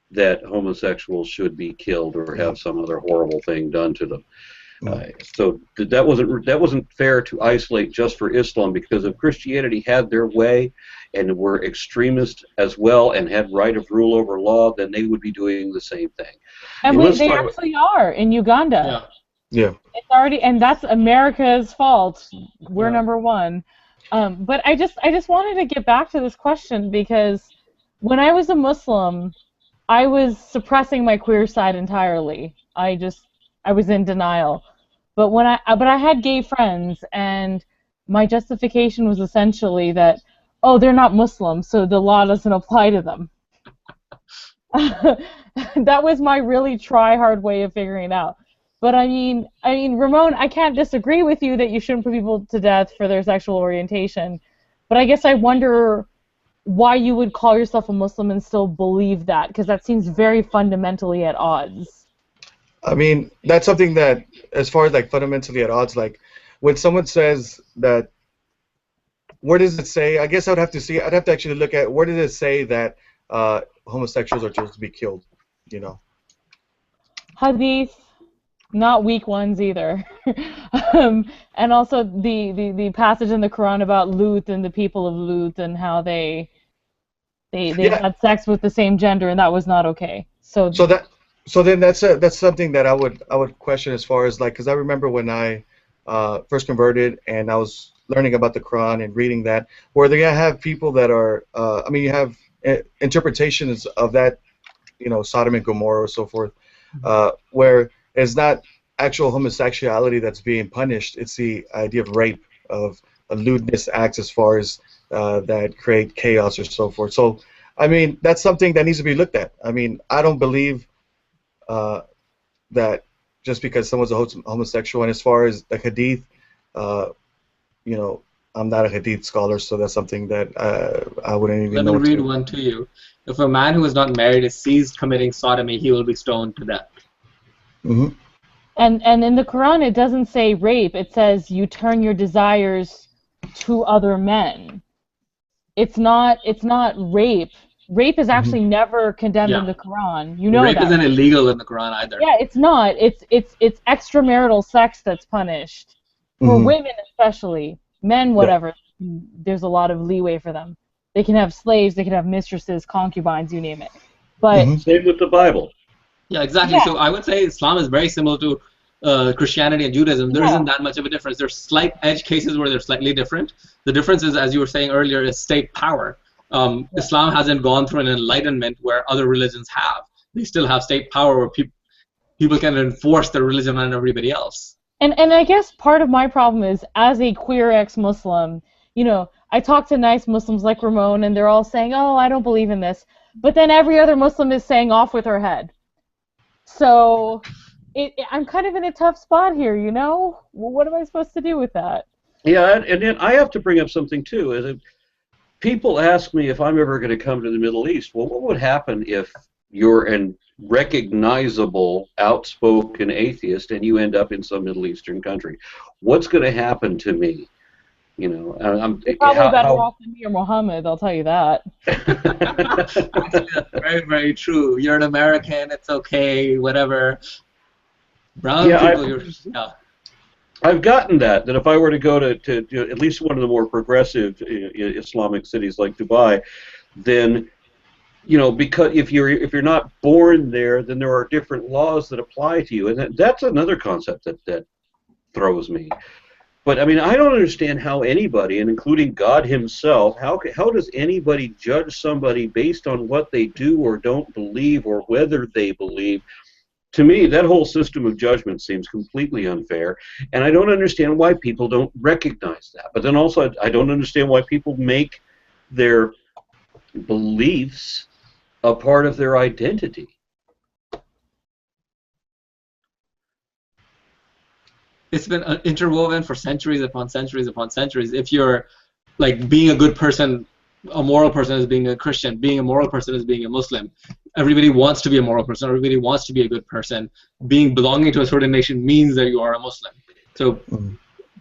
that homosexuals should be killed or have some other horrible thing done to them. So that wasn't fair to isolate just for Islam, because if Christianity had their way and were extremist as well and had right of rule over law, then they would be doing the same thing. And they actually are in Uganda. Yeah. It's already, and that's America's fault. We're number one. But I just wanted to get back to this question, because when I was a Muslim, I was suppressing my queer side entirely. I was in denial. But I had gay friends, and my justification was essentially that, oh, they're not Muslim, so the law doesn't apply to them. That was my really try-hard way of figuring it out. But I mean, Ramon, I can't disagree with you that you shouldn't put people to death for their sexual orientation. But I guess I wonder why you would call yourself a Muslim and still believe that, because that seems very fundamentally at odds. I mean, that's something that, as far as like fundamentally at odds, like when someone says that, where does it say? I guess I'd have to actually look at where does it say that homosexuals are supposed to be killed, Hadith, not weak ones either. And also the passage in the Quran about Lut and the people of Lut and how they had sex with the same gender, and that was not okay. So then that's something that I would question, as far as like, because I remember when I first converted and I was learning about the Quran and reading that, where they have people that are you have interpretations of that, Sodom and Gomorrah or so forth, where it's not actual homosexuality that's being punished, it's the idea of rape, of lewdness acts, as far as that create chaos or so forth. So I mean, that's something that needs to be looked at. I mean, I don't believe that just because someone's a homosexual. And as far as the Hadith, I'm not a Hadith scholar, so that's something that I wouldn't even know. Let me read one to you. If a man who is not married is seized committing sodomy, he will be stoned to death. Mm-hmm. And in the Quran, it doesn't say rape. It says you turn your desires to other men. It's not rape. Rape is actually never condemned in the Quran. Rape isn't illegal in the Quran either. Yeah, it's not. It's extramarital sex that's punished. For women especially. Men, whatever. There's a lot of leeway for them. They can have slaves, they can have mistresses, concubines, you name it. But same with the Bible. Yeah, exactly. Yeah. So I would say Islam is very similar to Christianity and Judaism. There isn't that much of a difference. There's slight edge cases where they're slightly different. The difference is, as you were saying earlier, is state power. Islam hasn't gone through an enlightenment where other religions have. They still have state power where people can enforce their religion on everybody else. And I guess part of my problem is, as a queer ex-Muslim, I talk to nice Muslims like Ramon, and they're all saying, oh, I don't believe in this. But then every other Muslim is saying off with her head. So I'm kind of in a tough spot here, What am I supposed to do with that? Yeah, and then I have to bring up something, too. Is that people ask me if I'm ever going to come to the Middle East. Well, what would happen if you're a recognizable, outspoken atheist and you end up in some Middle Eastern country? What's going to happen to me? You're probably better off than me or Muhammad, I'll tell you that. Actually, that's very, very true. You're an American, it's okay, whatever. Brown people, I've gotten that if I were to go to at least one of the more progressive Islamic cities like Dubai, then because if you're not born there, then there are different laws that apply to you, and that's another concept that throws me. But I mean, I don't understand how anybody, and including God Himself, how does anybody judge somebody based on what they do or don't believe or whether they believe? To me, that whole system of judgment seems completely unfair, and I don't understand why people don't recognize that. But then also, I don't understand why people make their beliefs a part of their identity. It's been interwoven for centuries upon centuries upon centuries. If you're like being a good person, a moral person is being a Christian, being a moral person is being a Muslim. Everybody wants to be a moral person, everybody wants to be a good person. Belonging to a certain nation means that you are a Muslim. So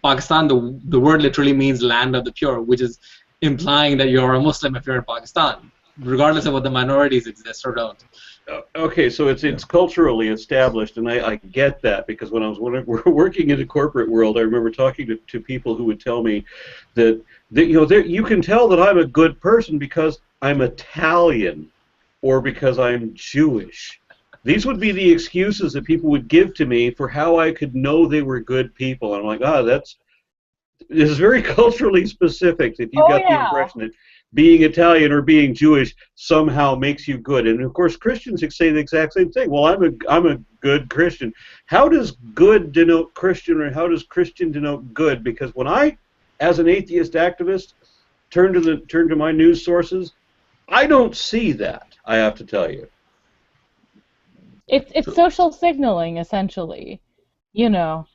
Pakistan, the word literally means land of the pure, which is implying that you're a Muslim if you're in Pakistan, regardless of whether minorities exist or don't. Okay, so it's culturally established, and I get that, because when I was working in the corporate world, I remember talking to people who would tell me that you can tell that I'm a good person because I'm Italian or because I'm Jewish. These would be the excuses that people would give to me for how I could know they were good people. And I'm like, this is very culturally specific. If you got the impression that being Italian or being Jewish somehow makes you good, and of course Christians say the exact same thing. Well, I'm a good Christian. How does good denote Christian, or how does Christian denote good? Because when I, as an atheist activist, turn to my news sources, I don't see that. I have to tell you. It's social signaling, essentially. You were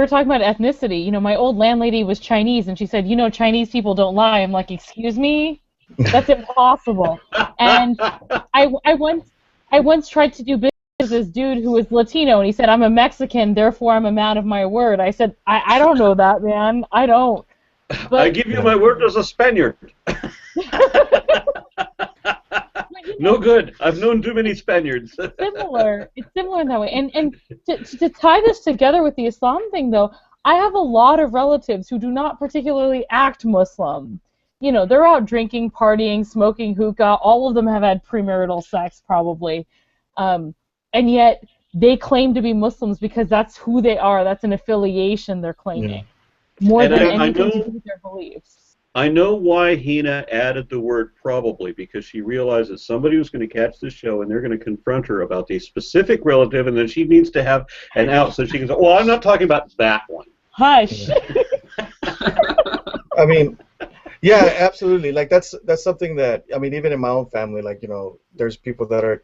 talking about ethnicity. My old landlady was Chinese, and she said, Chinese people don't lie. I'm like, excuse me? That's impossible. And I once tried to do business with this dude who was Latino, and he said, I'm a Mexican, therefore I'm a man of my word. I said, I don't know that, man. I don't. But, I give you my word as a Spaniard. No good. I've known too many Spaniards. It's similar in that way. And to tie this together with the Islam thing, though, I have a lot of relatives who do not particularly act Muslim. They're out drinking, partying, smoking hookah. All of them have had premarital sex, probably. And yet they claim to be Muslims because that's who they are. That's an affiliation they're claiming. More than anything to do with their beliefs. I know why Heina added the word probably, because she realized that somebody was going to catch this show and they're going to confront her about the specific relative, and then she needs to have an out so she can say, well, I'm not talking about that one. Hush. I mean, yeah, absolutely. Like that's something that, I mean, even in my own family, like, there's people that are,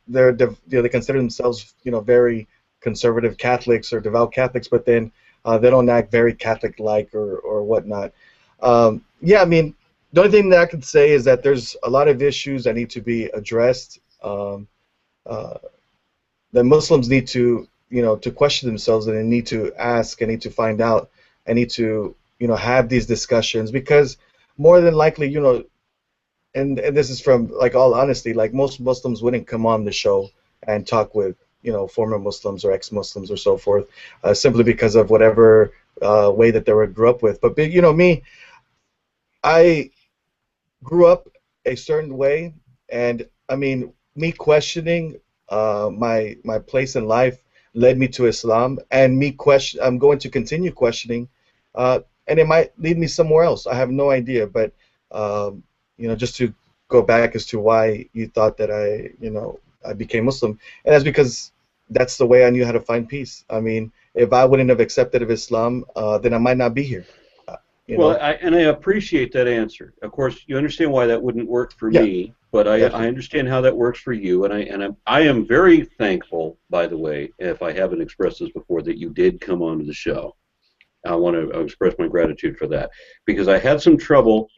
they consider themselves, very conservative Catholics or devout Catholics, but then they don't act very Catholic-like or whatnot. I mean, the only thing that I could say is that there's a lot of issues that need to be addressed. That Muslims need to, to question themselves, and they need to ask, and need to find out, and need to, have these discussions, because more than likely, and this is from like all honesty, like most Muslims wouldn't come on the show and talk with, former Muslims or ex-Muslims or so forth, simply because of whatever way that they grew up with. But me, I grew up a certain way, and I mean, me questioning my place in life led me to Islam, and I'm going to continue questioning, and it might lead me somewhere else. I have no idea, but just to go back as to why you thought that I became Muslim, and that's because that's the way I knew how to find peace. I mean, if I wouldn't have accepted of Islam, then I might not be here. Well, I appreciate that answer. Of course, you understand why that wouldn't work for me, but I understand how that works for you, and I am very thankful, by the way, if I haven't expressed this before, that you did come onto the show. I want to express my gratitude for that, because I had some trouble,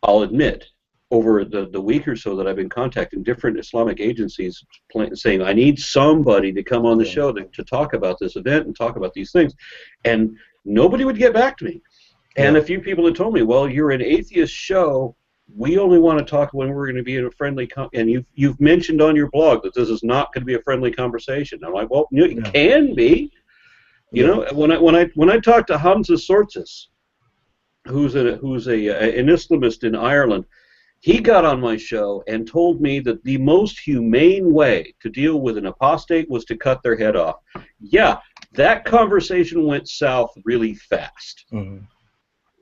I'll admit, over the week or so that I've been contacting different Islamic agencies saying, I need somebody to come on the show to talk about this event and talk about these things, and nobody would get back to me. And a few people had told me, well, you're an atheist show. We only want to talk when we're going to be in a friendly and you've mentioned on your blog that this is not going to be a friendly conversation. I'm like, well, it can be. You know, when I talked to Hamza Sortis, who's an Islamist in Ireland, he got on my show and told me that the most humane way to deal with an apostate was to cut their head off. Yeah, that conversation went south really fast. Mm-hmm.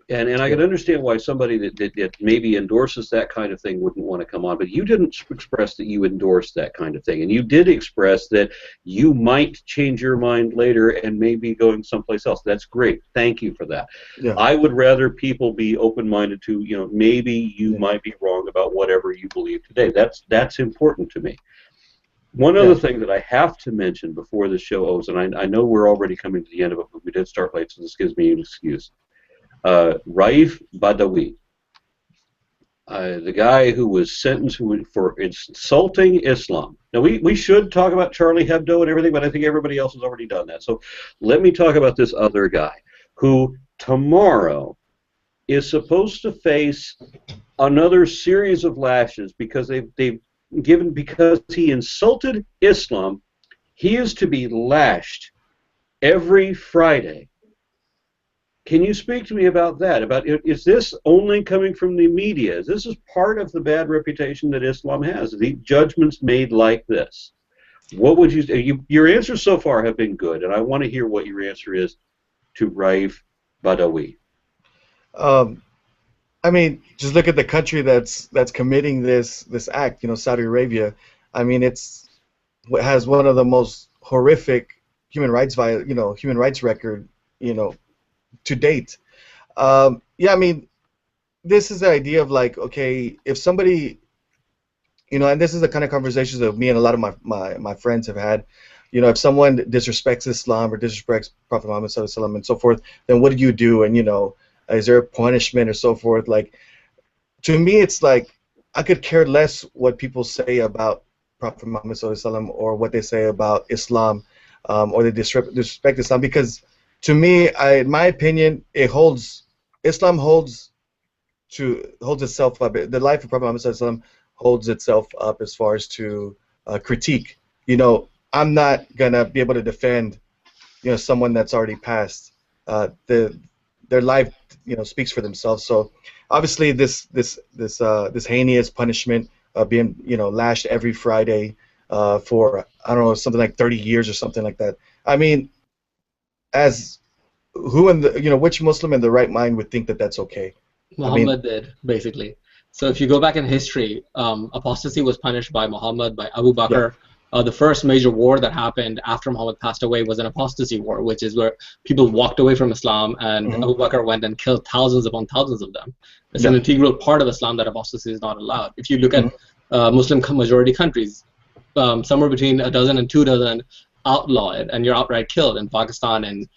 And I can understand why somebody that maybe endorses that kind of thing wouldn't want to come on, but you didn't express that you endorse that kind of thing. And you did express that you might change your mind later and maybe going someplace else. That's great. Thank you for that. Yeah. I would rather people be open-minded to, you know, maybe you might be wrong about whatever you believe today. That's important to me. One other thing that I have to mention before the show ends, and I know we're already coming to the end of it, but we did start late, so this gives me an excuse. Raif Badawi, the guy who was sentenced for insulting Islam. Now, we should talk about Charlie Hebdo and everything, but I think everybody else has already done that. So let me talk about this other guy who tomorrow is supposed to face another series of lashes because because he insulted Islam. He is to be lashed every Friday. Can you speak to me about that? Is this only coming from the media? Is this part of the bad reputation that Islam has? The judgments made like this. What would you say? Your answers so far have been good, and I want to hear what your answer is to Raif Badawi. I mean, just look at the country that's committing this act. You know, Saudi Arabia. I mean, it has one of the most horrific human rights record. You know, to date. Yeah, I mean, this is the idea of like, okay, if somebody, you know, and this is the kind of conversations that me and a lot of my friends have had. You know, if someone disrespects Islam or disrespects Prophet Muhammad Sallallahu Alaihi Wasallam and so forth, then what do you do? And, you know, is there a punishment or so forth? Like, to me, it's like I could care less what people say about Prophet Muhammad Sallallahu Alaihi Wasallam or what they say about Islam, or they disrespect Islam, because to me, in my opinion, Islam holds itself up. The life of Prophet Muhammad Sallallahu Alaihi Wasallam holds itself up as far as to critique. You know, I'm not gonna be able to defend, you know, someone that's already passed. Their life, you know, speaks for themselves. So obviously, this heinous punishment of being, you know, lashed every Friday for, I don't know, something like 30 years or something like that. I mean, as which Muslim in the right mind would think that that's okay? Muhammad did, basically. So if you go back in history, apostasy was punished by Muhammad, by Abu Bakr. Yeah. The first major war that happened after Muhammad passed away was an apostasy war, which is where people walked away from Islam, and Abu Bakr went and killed thousands upon thousands of them. It's an integral part of Islam that apostasy is not allowed. If you look at Muslim majority countries, somewhere between a dozen and 2 dozen outlaw it, and you're outright killed in Pakistan and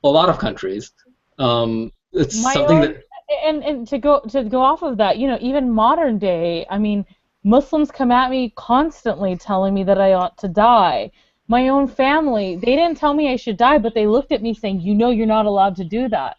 a lot of countries. It's something that. And to go off of that, you know, even modern day, I mean, Muslims come at me constantly telling me that I ought to die. My own family, they didn't tell me I should die, but they looked at me saying, you know, you're not allowed to do that.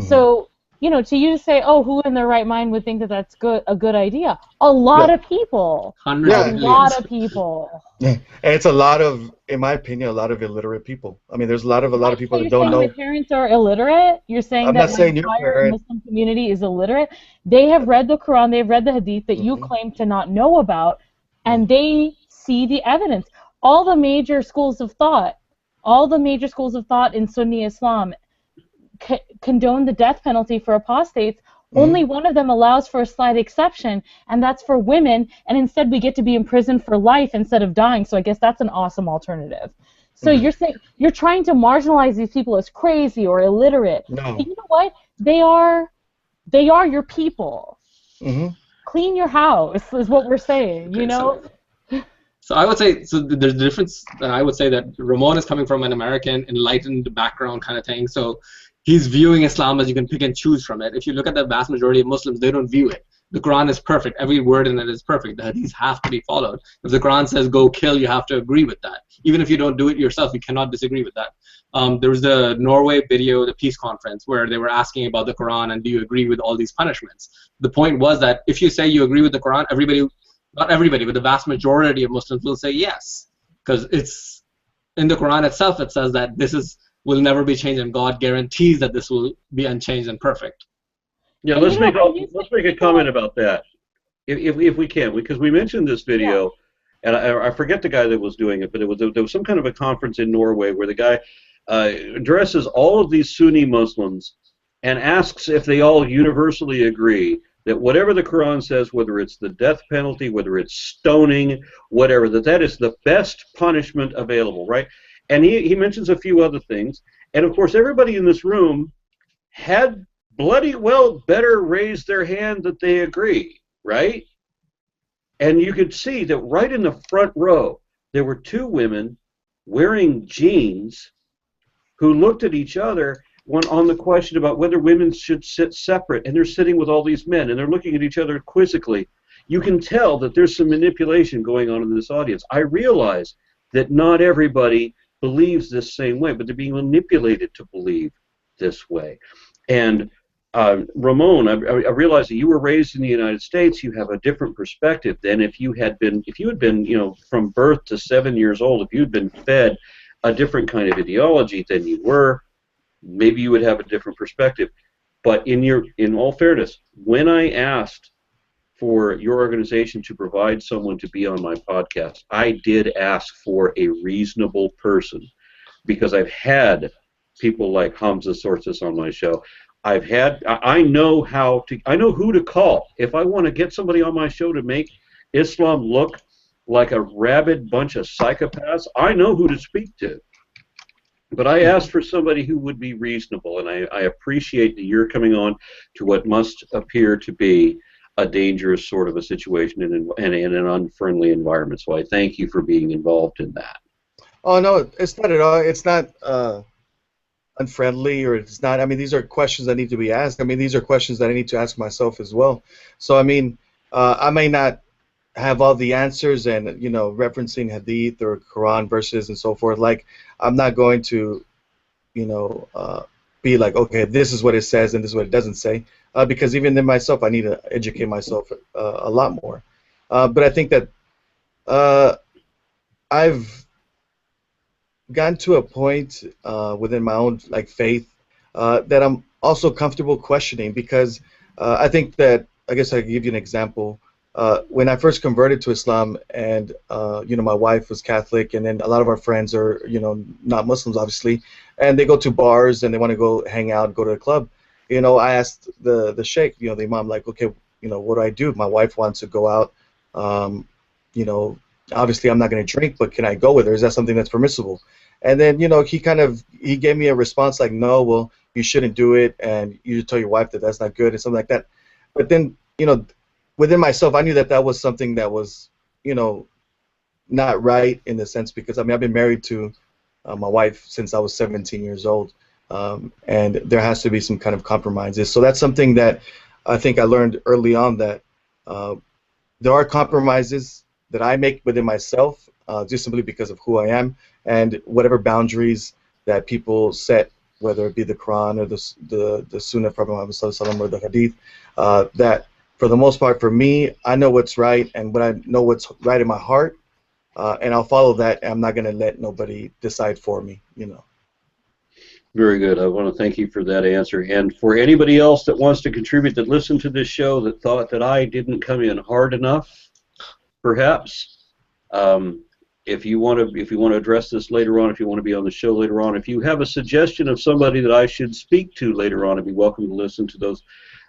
So, you know, to you to say, oh, who in their right mind would think that that's a good idea? A lot of people. Hundreds of millions. A lot of people. Yeah, and it's a lot of, in my opinion, a lot of illiterate people. I mean, there's a lot of people that don't know. My parents are illiterate? You're saying that the entire Muslim community is illiterate? They have read the Quran, they've read the Hadith that you claim to not know about, and they see the evidence. All the major schools of thought in Sunni Islam condone the death penalty for apostates. Only one of them allows for a slight exception, and that's for women, and instead we get to be imprisoned for life instead of dying, so I guess that's an awesome alternative. So you're saying you're trying to marginalize these people as crazy or illiterate. No. But you know what? They are your people. Clean your house is what we're saying, you know? So I would say, so there's a difference. I would say that Ramon is coming from an American enlightened background kind of thing, so he's viewing Islam as you can pick and choose from it. If you look at the vast majority of Muslims, they don't view it. The Quran is perfect. Every word in it is perfect. The hadiths have to be followed. If the Quran says go kill, you have to agree with that. Even if you don't do it yourself, you cannot disagree with that. There was the Norway video, the peace conference, where they were asking about the Quran and do you agree with all these punishments. The point was that if you say you agree with the Quran, not everybody, but the vast majority of Muslims will say yes. Because it's in the Quran itself, it says that this is will never be changed, and God guarantees that this will be unchanged and perfect. Yeah, And, let's you know, let's make a comment about that, if we can, because we mentioned this video, and I forget the guy that was doing it, but there was some kind of a conference in Norway where the guy addresses all of these Sunni Muslims and asks if they all universally agree that whatever the Quran says, whether it's the death penalty, whether it's stoning, whatever, that is the best punishment available, right? And he mentions a few other things, and of course everybody in this room had bloody well better raise their hand that they agree, right? And you could see that right in the front row, there were two women wearing jeans who looked at each other on the question about whether women should sit separate, and they're sitting with all these men, and they're looking at each other quizzically. You can tell that there's some manipulation going on in this audience. I realize that not everybody believes this same way, but they're being manipulated to believe this way. And Ramon, I realize that you were raised in the United States. You have a different perspective than if you had been, from birth to 7 years old. If you'd been fed a different kind of ideology than you were, maybe you would have a different perspective. But in all fairness, when I asked for your organization to provide someone to be on my podcast, I did ask for a reasonable person, because I've had people like Hamza Sortis on my show. I know who to call. If I want to get somebody on my show to make Islam look like a rabid bunch of psychopaths, I know who to speak to. But I asked for somebody who would be reasonable, and I appreciate that you're coming on to what must appear to be a dangerous sort of a situation in an unfriendly environment. So I thank you for being involved in that. Oh no, it's not at all. It's not unfriendly, or it's not. I mean, these are questions that need to be asked. I mean, these are questions that I need to ask myself as well. So I mean, I may not have all the answers, and referencing hadith or Quran verses and so forth. Like, I'm not going to, be like, okay, this is what it says and this is what it doesn't say, because even in myself, I need to educate myself a lot more. But I think that I've gotten to a point within my own faith that I'm also comfortable questioning, because I think that, I guess I can give you an example. When I first converted to Islam, and my wife was Catholic, and then a lot of our friends are not Muslims, obviously, and they go to bars and they want to go hang out, go to a club. I asked the sheikh, the imam, like, okay, what do I do? My wife wants to go out. Obviously I'm not going to drink, but can I go with her? Is that something that's permissible? And then he gave me a response like, no, well, you shouldn't do it, and you should tell your wife that that's not good, and something like that. But then within myself, I knew that that was something that was, not right in the sense, because I mean, I've been married to my wife since I was 17 years old, and there has to be some kind of compromises. So that's something that I think I learned early on, that there are compromises that I make within myself, just simply because of who I am, and whatever boundaries that people set, whether it be the Quran or the Sunnah of Prophet Muhammad Sallallahu Alaihi Wasallam or the Hadith, that for the most part, for me, I know what's right, and what I know what's right in my heart, and I'll follow that. And I'm not going to let nobody decide for me, Very good. I want to thank you for that answer. And for anybody else that wants to contribute, that listened to this show, that thought that I didn't come in hard enough, perhaps, if you want to address this later on, if you want to be on the show later on, if you have a suggestion of somebody that I should speak to later on, I'd be welcome to listen to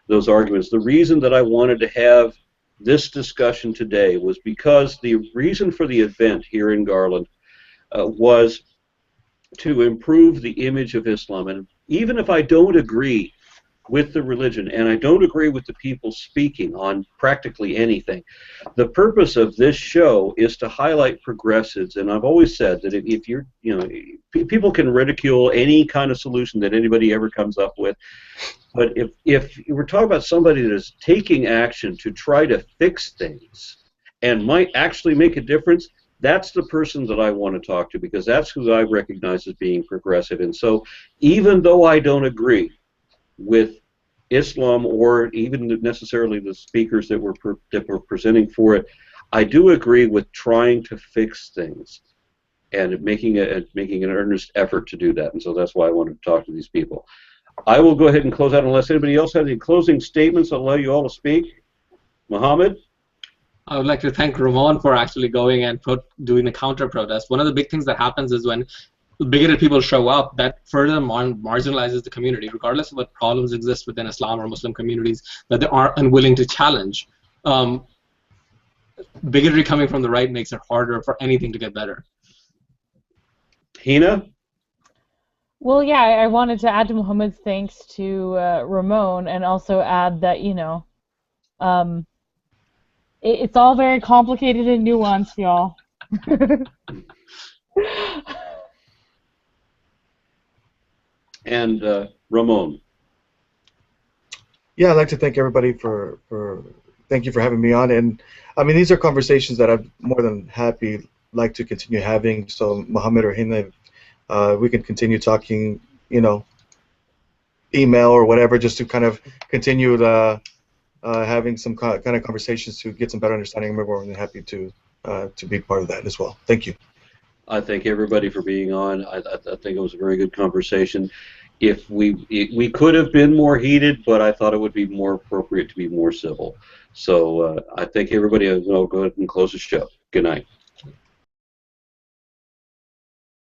those arguments. The reason that I wanted to have this discussion today was because the reason for the event here in Garland was to improve the image of Islam. And even if I don't agree with the religion, and I don't agree with the people speaking on practically anything, the purpose of this show is to highlight progressives. And I've always said that if you're, people can ridicule any kind of solution that anybody ever comes up with, but if we're talking about somebody that is taking action to try to fix things and might actually make a difference, that's the person that I want to talk to, because that's who I recognize as being progressive. And so even though I don't agree with Islam or even necessarily the speakers that were presenting for it, I do agree with trying to fix things. and making an earnest effort to do that. And so that's why I wanted to talk to these people. I will go ahead and close out unless anybody else has any closing statements. I'll allow you all to speak. Mohammed? I would like to thank Ramon for actually going and doing the counter protest. One of the big things that happens is when bigoted people show up, that further marginalizes the community, regardless of what problems exist within Islam or Muslim communities that they are unwilling to challenge. Bigotry coming from the right makes it harder for anything to get better. Heina? Well, yeah, I wanted to add to Muhammad's thanks to Ramon, and also add that, you know, it's all very complicated and nuanced, y'all. And Ramon? Yeah, I'd like to thank everybody thank you for having me on. And I mean, these are conversations that I'm more than happy like to continue having. So Mohammed or Heina, we can continue talking, you know, email or whatever, just to kind of continue having some kind of conversations to get some better understanding. I'm more than happy to be part of that as well. Thank you. I thank everybody for being on. I think it was a very good conversation. If we could have been more heated, but I thought it would be more appropriate to be more civil. So I thank everybody. I'll go ahead and close the show. Good night.